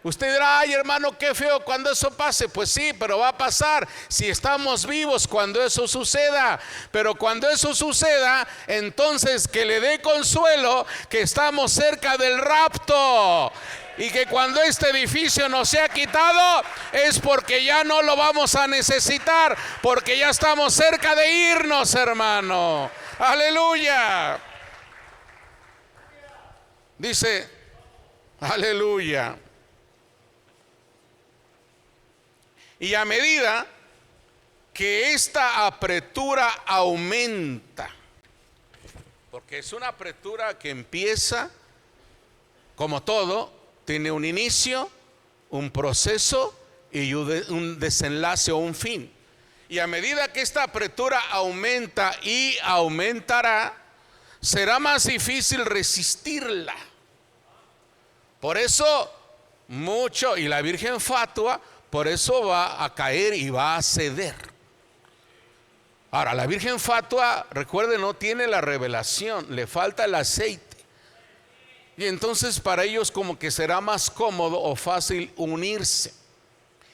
Speaker 2: Usted dirá: ay, hermano, qué feo cuando eso pase. Pues sí, pero va a pasar si estamos vivos cuando eso suceda. Pero cuando eso suceda, entonces que le dé consuelo que estamos cerca del rapto. Y que cuando este edificio nos sea quitado es porque ya no lo vamos a necesitar, porque ya estamos cerca de irnos, hermano. Aleluya. Dice, aleluya. Y a medida que esta apretura aumenta, porque es una apretura que empieza, como todo, tiene un inicio, un proceso y un desenlace o un fin. Y a medida que esta apretura aumenta y aumentará, será más difícil resistirla. Por eso mucho, y la Virgen Fatua, por eso va a caer y va a ceder. Ahora, la Virgen Fatua, recuerden, no tiene la revelación, le falta el aceite. Y entonces para ellos como que será más cómodo o fácil unirse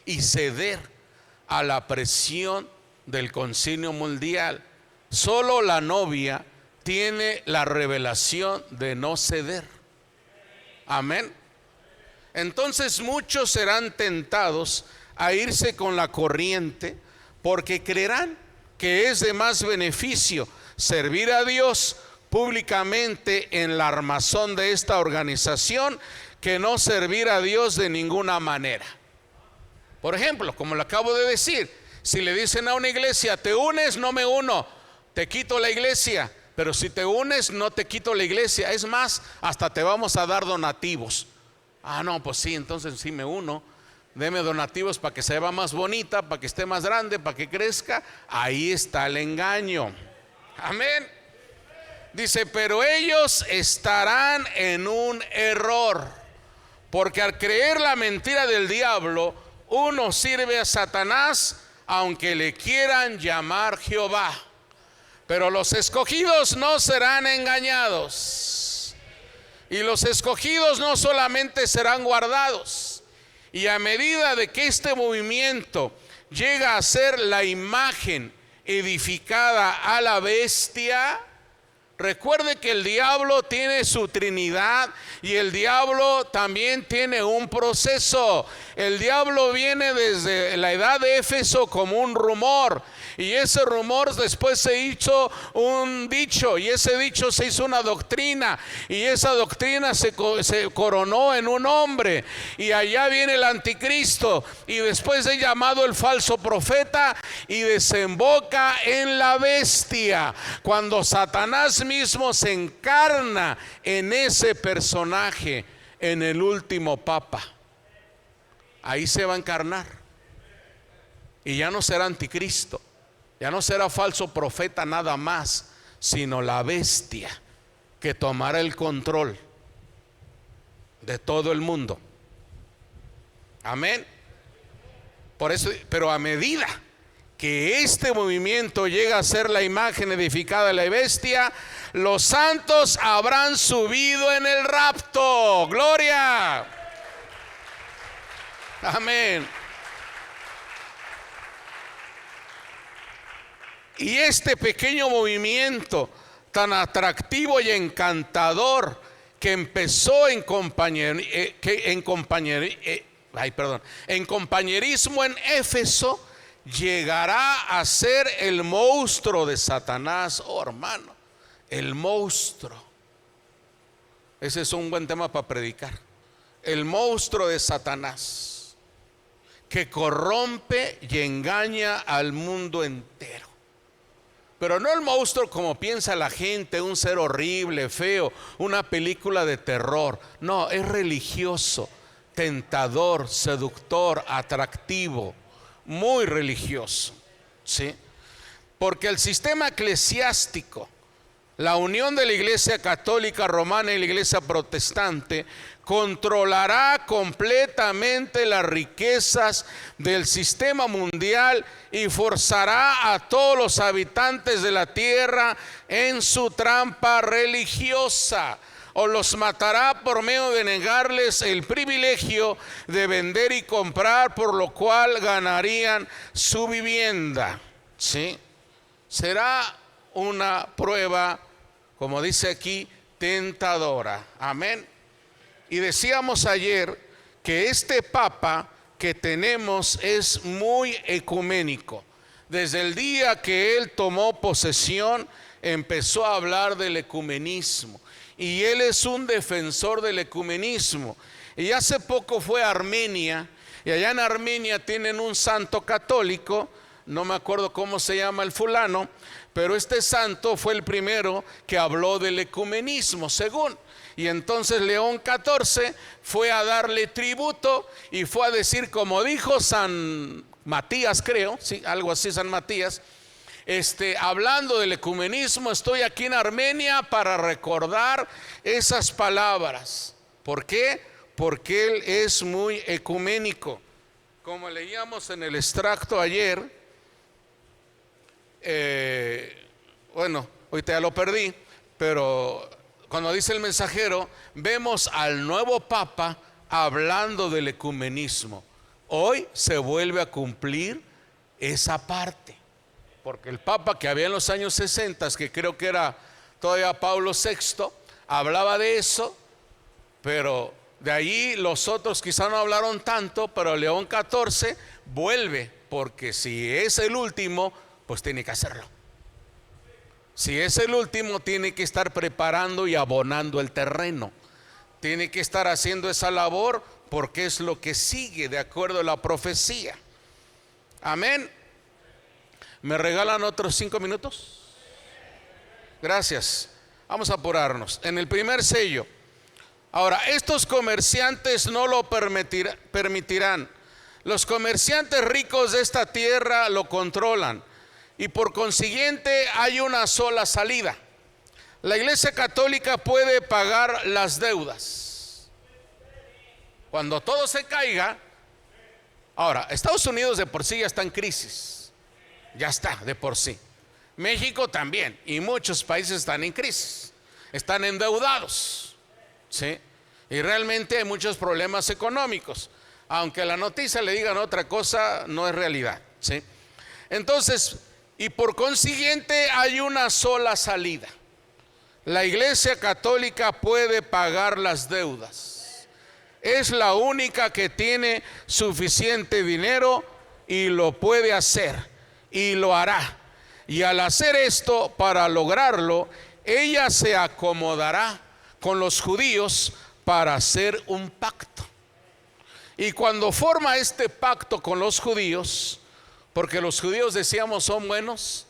Speaker 2: y ceder a la presión del concilio mundial. Solo la novia tiene la revelación de no ceder. Amén. Entonces muchos serán tentados a irse con la corriente porque creerán que es de más beneficio servir a Dios públicamente en la armazón de esta organización que no servir a Dios de ninguna manera. Por ejemplo, como lo acabo de decir, si le dicen a una iglesia: te unes, no me uno, te quito la iglesia. Pero si te unes, no te quito la iglesia. Es más, hasta te vamos a dar donativos. Ah, no, pues sí, entonces sí me uno. Deme donativos para que se vea más bonita, para que esté más grande, para que crezca. Ahí está el engaño. Amén. Dice, pero ellos estarán en un error, porque al creer la mentira del diablo, uno sirve a Satanás, aunque le quieran llamar Jehová. Pero los escogidos no serán engañados. Y los escogidos no solamente serán guardados. Y a medida de que este movimiento llega a ser la imagen edificada a la bestia, recuerde que el diablo tiene su trinidad y el diablo también tiene un proceso. El diablo viene desde la edad de Éfeso como un rumor, y ese rumor después se hizo un dicho, y ese dicho se hizo una doctrina, y esa doctrina se coronó en un hombre, y allá viene el anticristo, y después es llamado el falso profeta, y desemboca en la bestia, cuando Satanás mismo se encarna en ese personaje, en el último papa. Ahí se va a encarnar, y ya no será anticristo, ya no será falso profeta nada más, sino la bestia que tomará el control de todo el mundo. Amén. Por eso, pero a medida que este movimiento llega a ser la imagen edificada de la bestia, los santos habrán subido en el rapto. Gloria. Amén. Y este pequeño movimiento tan atractivo y encantador que empezó en compañerismo en Éfeso, llegará a ser el monstruo de Satanás. Oh, hermano, el monstruo. Ese es un buen tema para predicar. El monstruo de Satanás, que corrompe y engaña al mundo entero. Pero no el monstruo como piensa la gente, un ser horrible, feo, una película de terror. No, es religioso, tentador, seductor, atractivo, muy religioso, ¿sí? Porque el sistema eclesiástico, la unión de la Iglesia Católica Romana y la Iglesia Protestante, controlará completamente las riquezas del sistema mundial y forzará a todos los habitantes de la tierra en su trampa religiosa, o los matará por medio de negarles el privilegio de vender y comprar, por lo cual ganarían su vivienda, ¿sí? Será una prueba, como dice aquí, tentadora. Amén. Y decíamos ayer que este Papa que tenemos es muy ecuménico. Desde el día que él tomó posesión, empezó a hablar del ecumenismo. Y él es un defensor del ecumenismo. Y hace poco fue a Armenia, y allá en Armenia tienen un santo católico, no me acuerdo cómo se llama el fulano, pero este santo fue el primero que habló del ecumenismo, según. Y entonces León XIV fue a darle tributo y fue a decir, como dijo San Matías, creo, sí, algo así, San Matías, hablando del ecumenismo, estoy aquí en Armenia para recordar esas palabras. ¿Por qué? Porque él es muy ecuménico. Como leíamos en el extracto ayer, bueno, ahorita ya lo perdí, pero cuando dice el mensajero, vemos al nuevo Papa hablando del ecumenismo. Hoy se vuelve a cumplir esa parte, porque el Papa que había en los años 60, que creo que era todavía Pablo VI, hablaba de eso, pero de ahí los otros quizá no hablaron tanto, pero León XIV vuelve, porque si es el último, pues tiene que hacerlo. Si es el último, tiene que estar preparando y abonando el terreno. Tiene que estar haciendo esa labor, porque es lo que sigue de acuerdo a la profecía. Amén. ¿Me regalan otros 5 minutos? Gracias. Vamos a apurarnos. En el primer sello. Ahora, estos comerciantes no lo permitirán. Los comerciantes ricos de esta tierra lo controlan. Y por consiguiente hay una sola salida. La Iglesia Católica puede pagar las deudas. Cuando todo se caiga. Ahora, Estados Unidos de por sí ya está en crisis. Ya está, de por sí. México también. Y muchos países están en crisis. Están endeudados. ¿Sí? Y realmente hay muchos problemas económicos. Aunque la noticia le digan otra cosa, no es realidad. ¿Sí? Entonces, y por consiguiente hay una sola salida. La Iglesia Católica puede pagar las deudas. Es la única que tiene suficiente dinero y lo puede hacer y lo hará. Y al hacer esto, para lograrlo, ella se acomodará con los judíos para hacer un pacto. Y cuando forma este pacto con los judíos, porque los judíos, decíamos, son buenos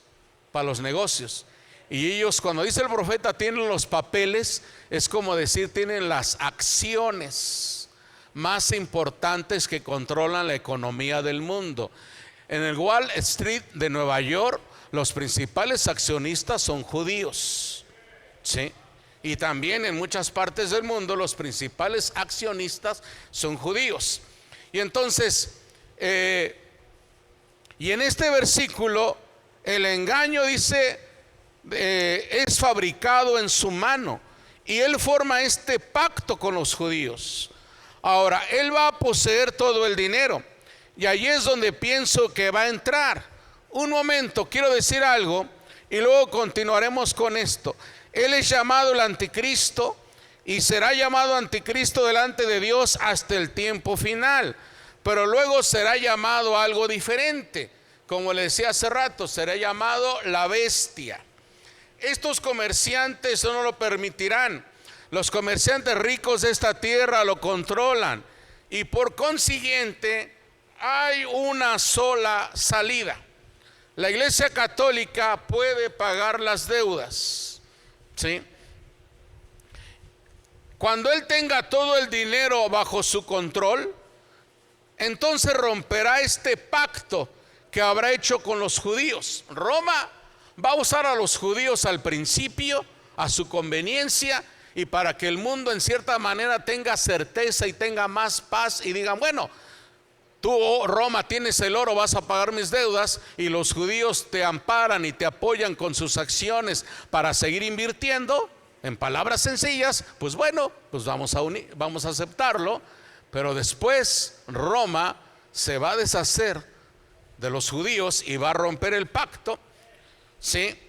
Speaker 2: para los negocios. Y ellos, cuando dice el profeta, tienen los papeles, es como decir, tienen las acciones más importantes que controlan la economía del mundo. En el Wall Street de Nueva York, los principales accionistas son judíos, ¿sí? Y también en muchas partes del mundo los principales accionistas son judíos. Y entonces, y en este versículo, el engaño dice, es fabricado en su mano. Y él forma este pacto con los judíos. Ahora, él va a poseer todo el dinero. Y ahí es donde pienso que va a entrar. Un momento, quiero decir algo y luego continuaremos con esto. Él es llamado el anticristo y será llamado anticristo delante de Dios hasta el tiempo final. Pero luego será llamado algo diferente. Como le decía hace rato, será llamado la bestia. Estos comerciantes no lo permitirán. Los comerciantes ricos de esta tierra lo controlan. Y por consiguiente hay una sola salida. La Iglesia Católica puede pagar las deudas, ¿sí? Cuando Él tenga todo el dinero bajo su control, entonces romperá este pacto que habrá hecho con los judíos. Roma va a usar a los judíos al principio, a su conveniencia, y para que el mundo en cierta manera tenga certeza y tenga más paz y digan, bueno, tú, oh, Roma, tienes el oro, vas a pagar mis deudas, y los judíos te amparan y te apoyan con sus acciones para seguir invirtiendo. En palabras sencillas, pues bueno, pues vamos a aceptarlo. Pero después Roma se va a deshacer de los judíos y va a romper el pacto, ¿sí?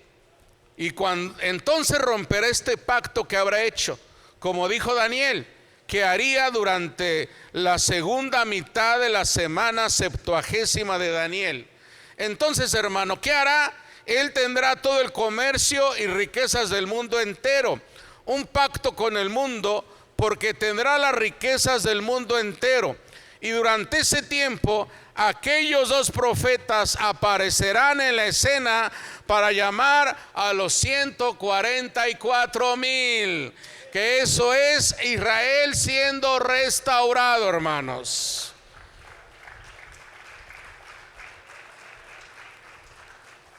Speaker 2: Y entonces romperá este pacto que habrá hecho, como dijo Daniel, que haría durante la segunda mitad de la semana 70ª de Daniel. Entonces, hermano, ¿qué hará? Él tendrá todo el comercio y riquezas del mundo entero. Un pacto con el mundo, porque tendrá las riquezas del mundo entero. Y durante ese tiempo, aquellos dos profetas aparecerán en la escena para llamar a los 144,000. Que eso es Israel siendo restaurado, hermanos.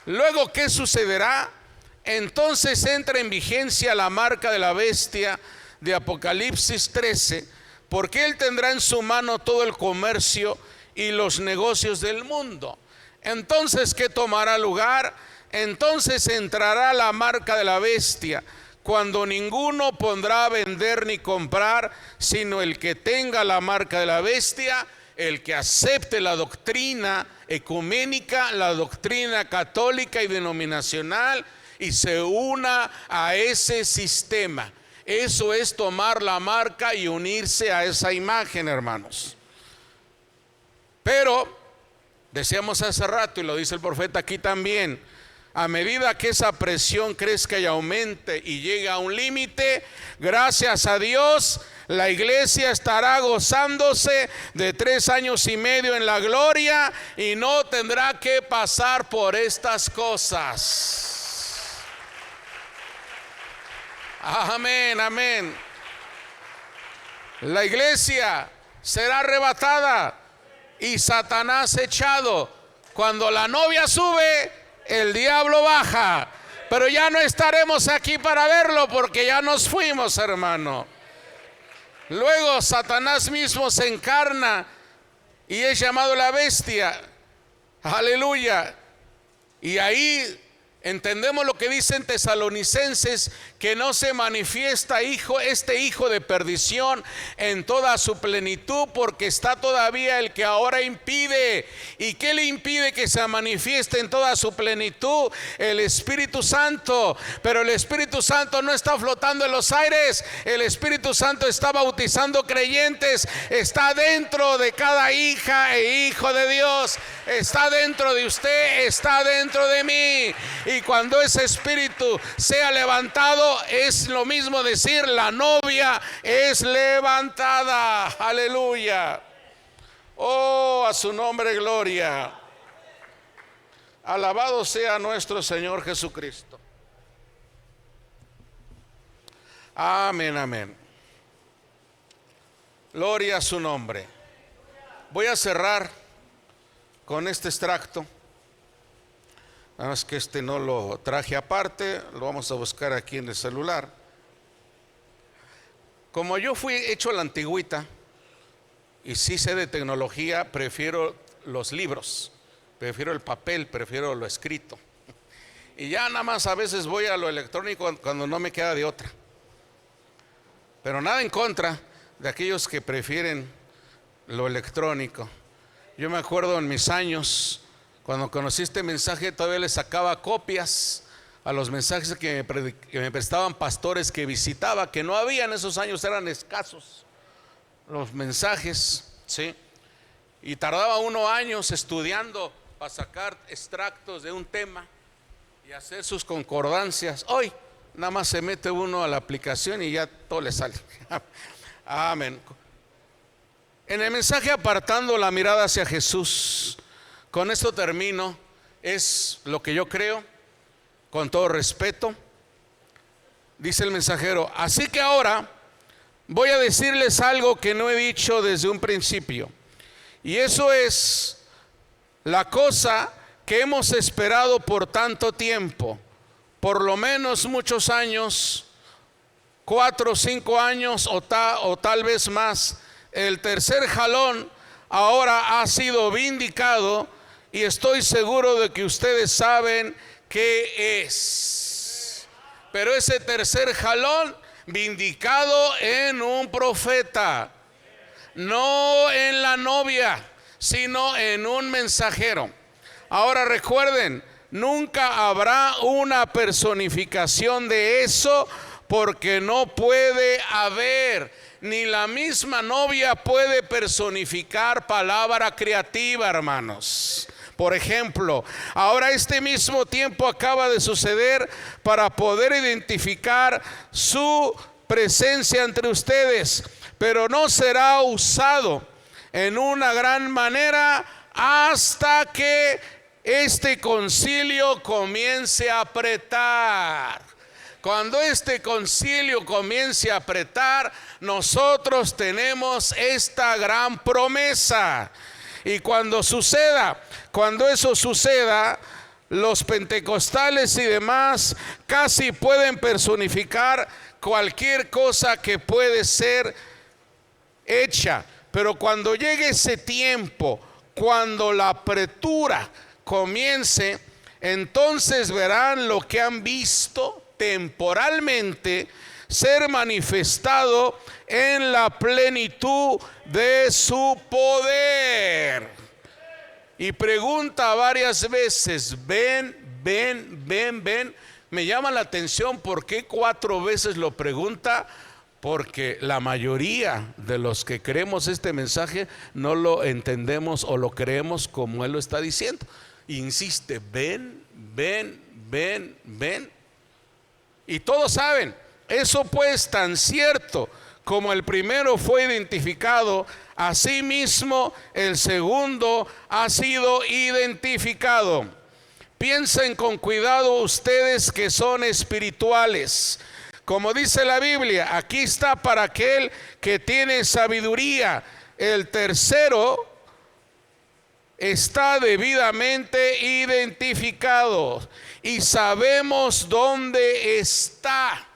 Speaker 2: Luego, ¿qué sucederá? Entonces entra en vigencia la marca de la bestia de Apocalipsis 13, porque Él tendrá en su mano todo el comercio y los negocios del mundo. Entonces, ¿qué tomará lugar? Entonces entrará la marca de la bestia, cuando ninguno podrá vender ni comprar, sino el que tenga la marca de la bestia, el que acepte la doctrina ecuménica, la doctrina católica y denominacional, y se una a ese sistema. Eso es tomar la marca y unirse a esa imagen, hermanos. Pero decíamos hace rato, y lo dice el profeta aquí también, a medida que esa presión crezca y aumente y llegue a un límite, gracias a Dios, la iglesia estará gozándose de 3 años y medio en la gloria y no tendrá que pasar por estas cosas. Amén, amén. La iglesia será arrebatada y Satanás echado. Cuando la novia sube, el diablo baja. Pero ya no estaremos aquí para verlo, porque ya nos fuimos, hermano. Luego Satanás mismo se encarna y es llamado la bestia. Aleluya. Y ahí entendemos lo que dicen Tesalonicenses, que no se manifiesta este hijo de perdición en toda su plenitud, porque está todavía el que ahora impide. ¿Y qué le impide que se manifieste en toda su plenitud? El Espíritu Santo. Pero el Espíritu Santo no está flotando en los aires. El Espíritu Santo está bautizando creyentes. Está dentro de cada hija e hijo de Dios. Está dentro de usted, está dentro de mí. Y cuando ese espíritu sea levantado, es lo mismo decir, la novia es levantada. Aleluya. Oh, a su nombre gloria. Alabado sea nuestro Señor Jesucristo. Amén, amén. Gloria a su nombre. Voy a cerrar con este extracto. Nada más que este no lo traje aparte, lo vamos a buscar aquí en el celular. Como yo fui hecho a la antigüita y sí sé de tecnología, prefiero los libros, prefiero el papel, prefiero lo escrito. Y ya nada más a veces voy a lo electrónico cuando no me queda de otra. Pero nada en contra de aquellos que prefieren lo electrónico. Yo me acuerdo en mis años, cuando conocí este mensaje, todavía le sacaba copias a los mensajes que me prestaban pastores que visitaba, que no había en esos años, eran escasos los mensajes, ¿sí? Y tardaba uno años estudiando para sacar extractos de un tema y hacer sus concordancias. Hoy nada más se mete uno a la aplicación y ya todo le sale. Amén. En el mensaje apartando la mirada hacia Jesús, con esto termino, es lo que yo creo, con todo respeto. Dice el mensajero: así que ahora voy a decirles algo que no he dicho desde un principio, y eso es la cosa que hemos esperado por tanto tiempo, por lo menos muchos años, 4 o 5 años o tal vez más. El tercer jalón ahora ha sido vindicado y estoy seguro de que ustedes saben qué es. Pero ese tercer jalón vindicado en un profeta, no en la novia, sino en un mensajero. Ahora recuerden, nunca habrá una personificación de eso, porque no puede haber. Ni la misma novia puede personificar palabra creativa, hermanos. Por ejemplo, ahora este mismo tiempo acaba de suceder para poder identificar su presencia entre ustedes, pero no será usado en una gran manera hasta que este concilio comience a apretar. Cuando este concilio comience a apretar, nosotros tenemos esta gran promesa. Y cuando eso suceda, los pentecostales y demás casi pueden personificar cualquier cosa que puede ser hecha. Pero cuando llegue ese tiempo, cuando la apertura comience, entonces verán lo que han visto temporalmente ser manifestado en la plenitud de su poder. Y pregunta varias veces: ven. Me llama la atención por qué 4 veces lo pregunta, porque la mayoría de los que creemos este mensaje no lo entendemos o lo creemos como él lo está diciendo. Insiste: ven. Y todos saben, eso pues tan cierto como el primero fue identificado, asimismo el segundo ha sido identificado. Piensen con cuidado ustedes que son espirituales. Como dice la Biblia, aquí está para aquel que tiene sabiduría. El tercero está debidamente identificado y sabemos dónde está.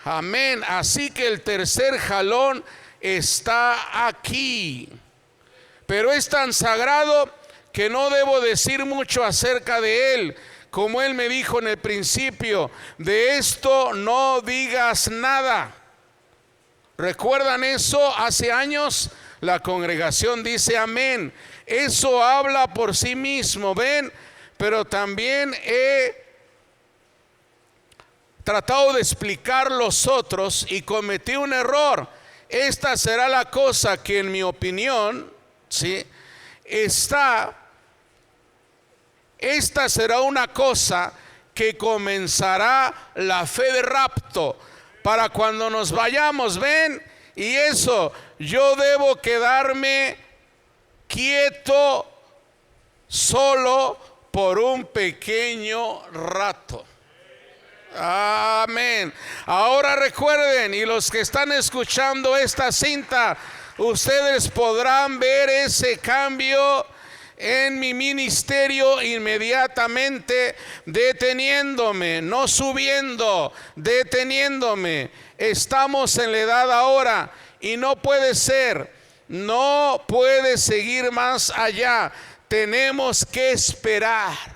Speaker 2: Amén. Así que el tercer jalón está aquí. Pero es tan sagrado que no debo decir mucho acerca de él. Como él me dijo en el principio: de esto no digas nada. ¿Recuerdan eso? Hace años la congregación dice amén. Eso habla por sí mismo, ven. Pero también he tratado de explicar los otros y cometí un error. Esta será la cosa que en mi opinión, ¿sí? Esta será una cosa que comenzará la fe de rapto para cuando nos vayamos, ven. Y eso, yo debo quedarme quieto solo por un pequeño rato. Amén. Ahora recuerden, y los que están escuchando esta cinta, ustedes podrán ver ese cambio en mi ministerio inmediatamente, deteniéndome, no subiendo, deteniéndome. Estamos en la edad ahora y no puede ser, no puede seguir más allá. Tenemos que esperar.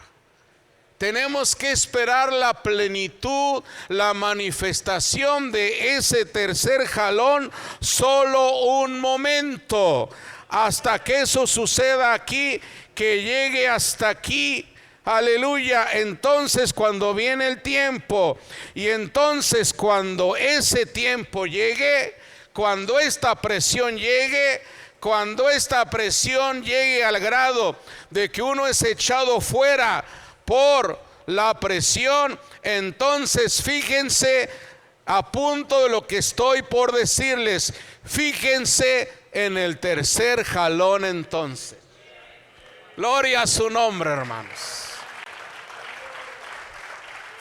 Speaker 2: Tenemos que esperar la plenitud, la manifestación de ese tercer jalón, solo un momento, hasta que eso suceda aquí, que llegue hasta aquí. Aleluya. Entonces cuando viene el tiempo, y entonces cuando ese tiempo llegue, cuando esta presión llegue, cuando esta presión llegue al grado de que uno es echado fuera por la presión, entonces fíjense, a punto de lo que estoy por decirles, fíjense en el tercer jalón entonces. Gloria a su nombre, hermanos.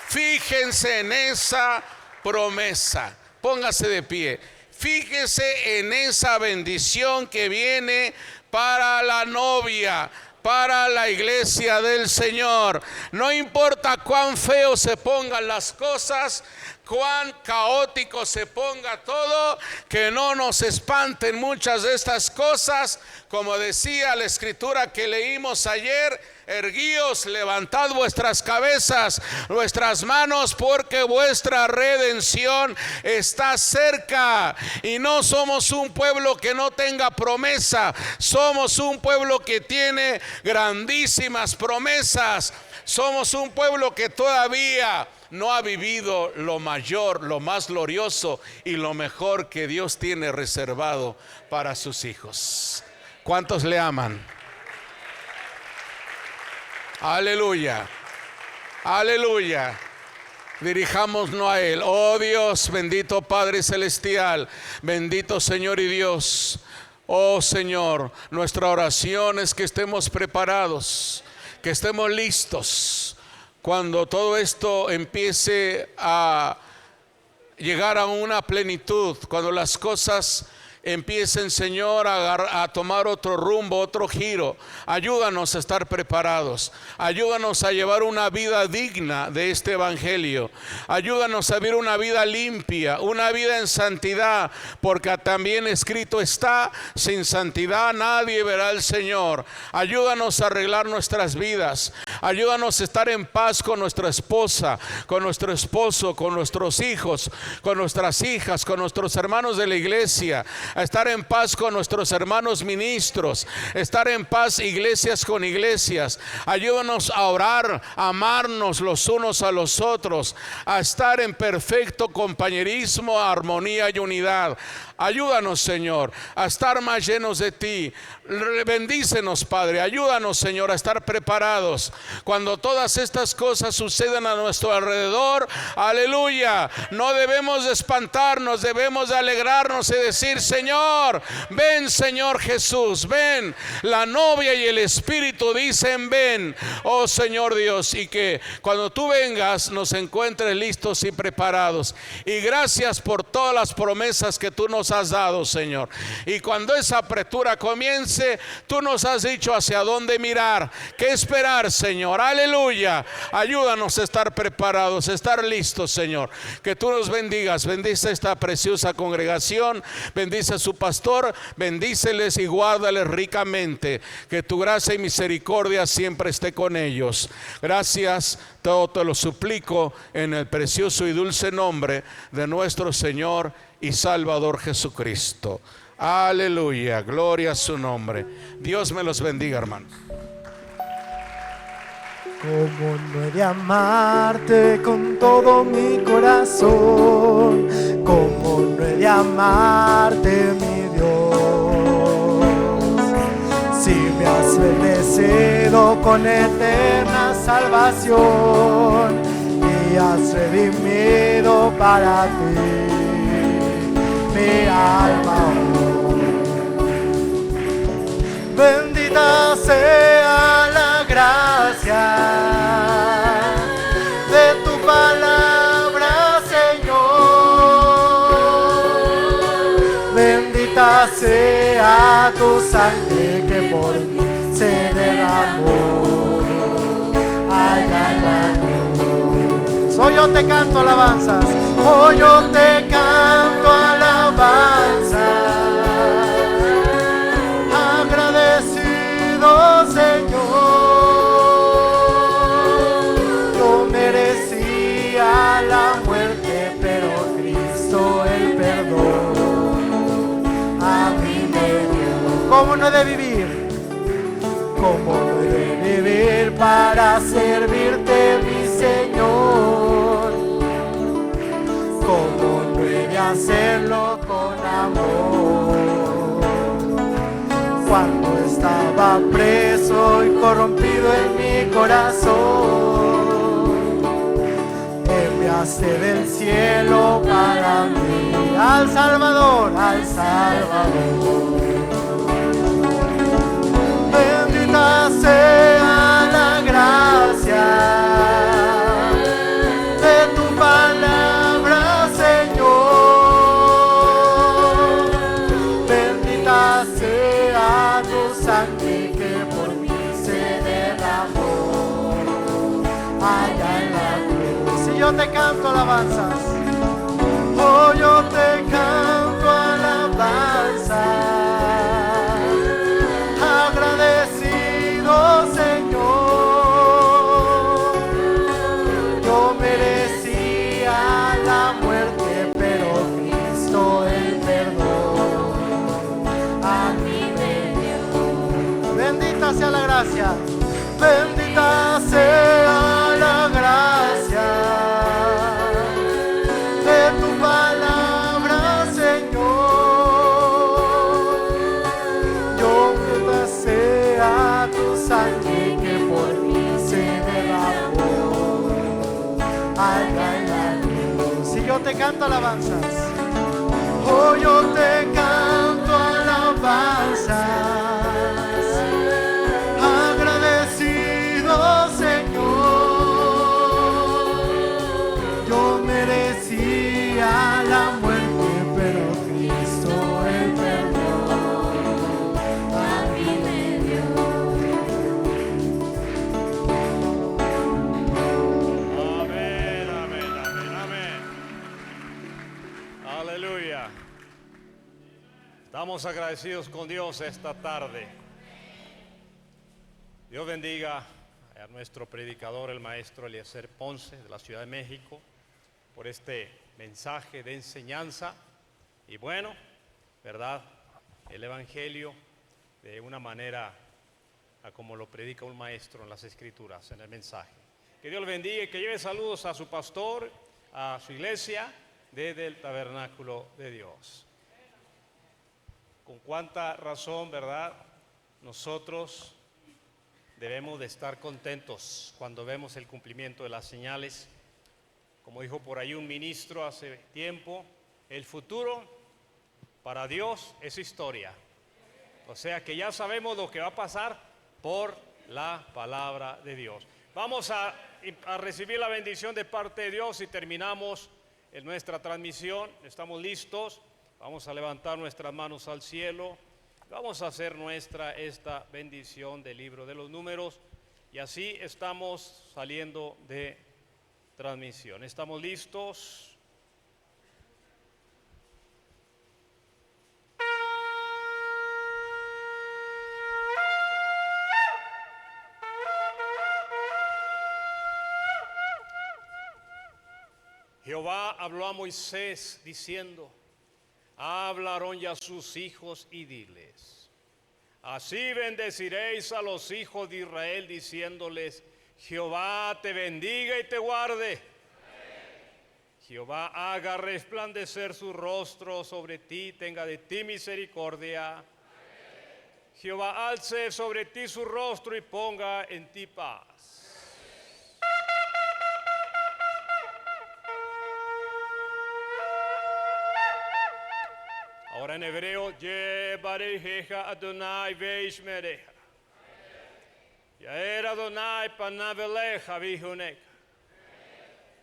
Speaker 2: Fíjense en esa promesa. Póngase de pie. Fíjese en esa bendición que viene para la novia, para la iglesia del Señor. No importa cuán feo se pongan las cosas, cuán caótico se ponga todo, que no nos espanten muchas de estas cosas. Como decía la escritura que leímos ayer, erguíos, levantad vuestras cabezas, vuestras manos, porque vuestra redención está cerca. Y no somos un pueblo que no tenga promesa, somos un pueblo que tiene grandísimas promesas. Somos un pueblo que todavía no ha vivido lo mayor, lo más glorioso y lo mejor que Dios tiene reservado para sus hijos. ¿Cuántos le aman? Aleluya, aleluya. Dirijámonos a Él. Oh Dios, bendito Padre Celestial, bendito Señor y Dios. Oh Señor, nuestra oración es que estemos preparados, que estemos listos cuando todo esto empiece a llegar a una plenitud, cuando las cosas empiecen, Señor, a tomar otro rumbo, otro giro. Ayúdanos a estar preparados. Ayúdanos a llevar una vida digna de este evangelio. Ayúdanos a vivir una vida limpia, una vida en santidad, porque también escrito está: sin santidad nadie verá al Señor. Ayúdanos a arreglar nuestras vidas. Ayúdanos a estar en paz con nuestra esposa, con nuestro esposo, con nuestros hijos, con nuestras hijas, con nuestros hermanos de la iglesia. A estar en paz con nuestros hermanos ministros, estar en paz iglesias con iglesias. Ayúdanos a orar, a amarnos los unos a los otros, a estar en perfecto compañerismo, armonía y unidad. Ayúdanos, Señor, a estar más llenos de ti. Bendícenos, Padre. Ayúdanos, Señor, a estar preparados cuando todas estas cosas sucedan a nuestro alrededor. Aleluya. No debemos de espantarnos, debemos de alegrarnos y decir: Señor, ven, Señor Jesús, ven. La novia y el Espíritu dicen: ven, oh Señor Dios. Y que cuando tú vengas nos encuentres listos y preparados. Y gracias por todas las promesas que tú nos has dado, Señor. Y cuando esa apertura comience, tú nos has dicho hacia dónde mirar, qué esperar, Señor. Aleluya. Ayúdanos a estar preparados, a estar listos, Señor. Que tú nos bendigas. Bendice esta preciosa congregación. Bendice a su pastor. Bendíceles y guárdales ricamente. Que tu gracia y misericordia siempre esté con ellos. Gracias. Todo te lo suplico en el precioso y dulce nombre de nuestro Señor y Salvador Jesucristo. Aleluya, gloria a su nombre. Dios me los bendiga, hermanos.
Speaker 3: Cómo no he de amarte con todo mi corazón, cómo no he de amarte, mi Dios, si me has bendecido con eterna salvación y has redimido para ti mi alma. Bendita sea la gracia de tu palabra, Señor. Bendita sea tu sangre que por mí se derramó. Ay, ay, ay. Hoy yo te canto alabanzas, hoy yo te canto alabanzas. Agradecido, Señor, yo merecía la muerte, pero Cristo el perdón a mí me dio. ¿Cómo no he de vivir? ¿Cómo no he de vivir para servirte, mi Señor. Como no he de hacerlo con amor. Cuando estaba preso y corrompido en mi corazón, enviaste del cielo para mí al Salvador, al Salvador. Bendita sea la gracia de tu palabra, Señor. Bendita sea tu sangre que por mí se derramó allá en la cruz. Si yo te canto alabanzas, oh, yo te canto alabanzas. Agradecido, Señor, yo merecía la muerte, pero Cristo el perdón a mí me dio. Bendita sea la gracia, bendita sea la gracia de tu palabra, Señor. Yo bendita sea tu sangre que por mí se derramó allá en la cruz. Si yo te canto alabanzas, oh, yo te canto alabanzas. Agradecido, Señor, yo merecía la muerte, pero Cristo el perdón a mí me dio.
Speaker 1: Amén, amén, amén, amén. Aleluya. Estamos agradecidos con Dios esta tarde. Dios bendiga a nuestro predicador, el maestro Eliezer Ponce, de la Ciudad de México, por este mensaje de enseñanza. Y bueno, ¿verdad? El Evangelio de una manera a como lo predica un maestro en las Escrituras, en el mensaje. Que Dios le bendiga y que lleve saludos a su pastor, a su iglesia, desde el tabernáculo de Dios. Con cuánta razón, ¿verdad? Nosotros debemos de estar contentos cuando vemos el cumplimiento de las señales. Como dijo por ahí un ministro hace tiempo, el futuro para Dios es historia. O sea que ya sabemos lo que va a pasar por la palabra de Dios. Vamos a recibir la bendición de parte de Dios y terminamos en nuestra transmisión. Estamos listos. Vamos a levantar nuestras manos al cielo. Vamos a hacer nuestra esta bendición del libro de los números. Y así estamos saliendo de transmisión. ¿Estamos listos? Jehová habló a Moisés diciendo: hablaron ya sus hijos y diles: así bendeciréis a los hijos de Israel, diciéndoles: Jehová te bendiga y te guarde. Amén. Jehová haga resplandecer su rostro sobre ti, tenga de ti misericordia. Amén. Jehová alce sobre ti su rostro y ponga en ti paz. Ahora en hebreo, Yevarejeja Adonai veishmereja. Yaer Adonai panav eleja vihuneja.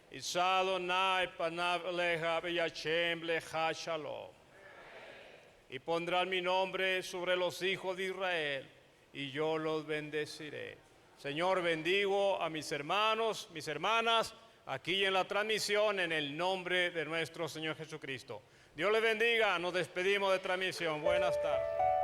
Speaker 1: Isa Adonai panav eleja veyachem leja shalom. Y pondrán mi nombre sobre los hijos de Israel, y yo los bendeciré. Señor, bendigo a mis hermanos, mis hermanas, aquí en la transmisión, en el nombre de nuestro Señor Jesucristo. Dios les bendiga, nos despedimos de transmisión. Buenas tardes.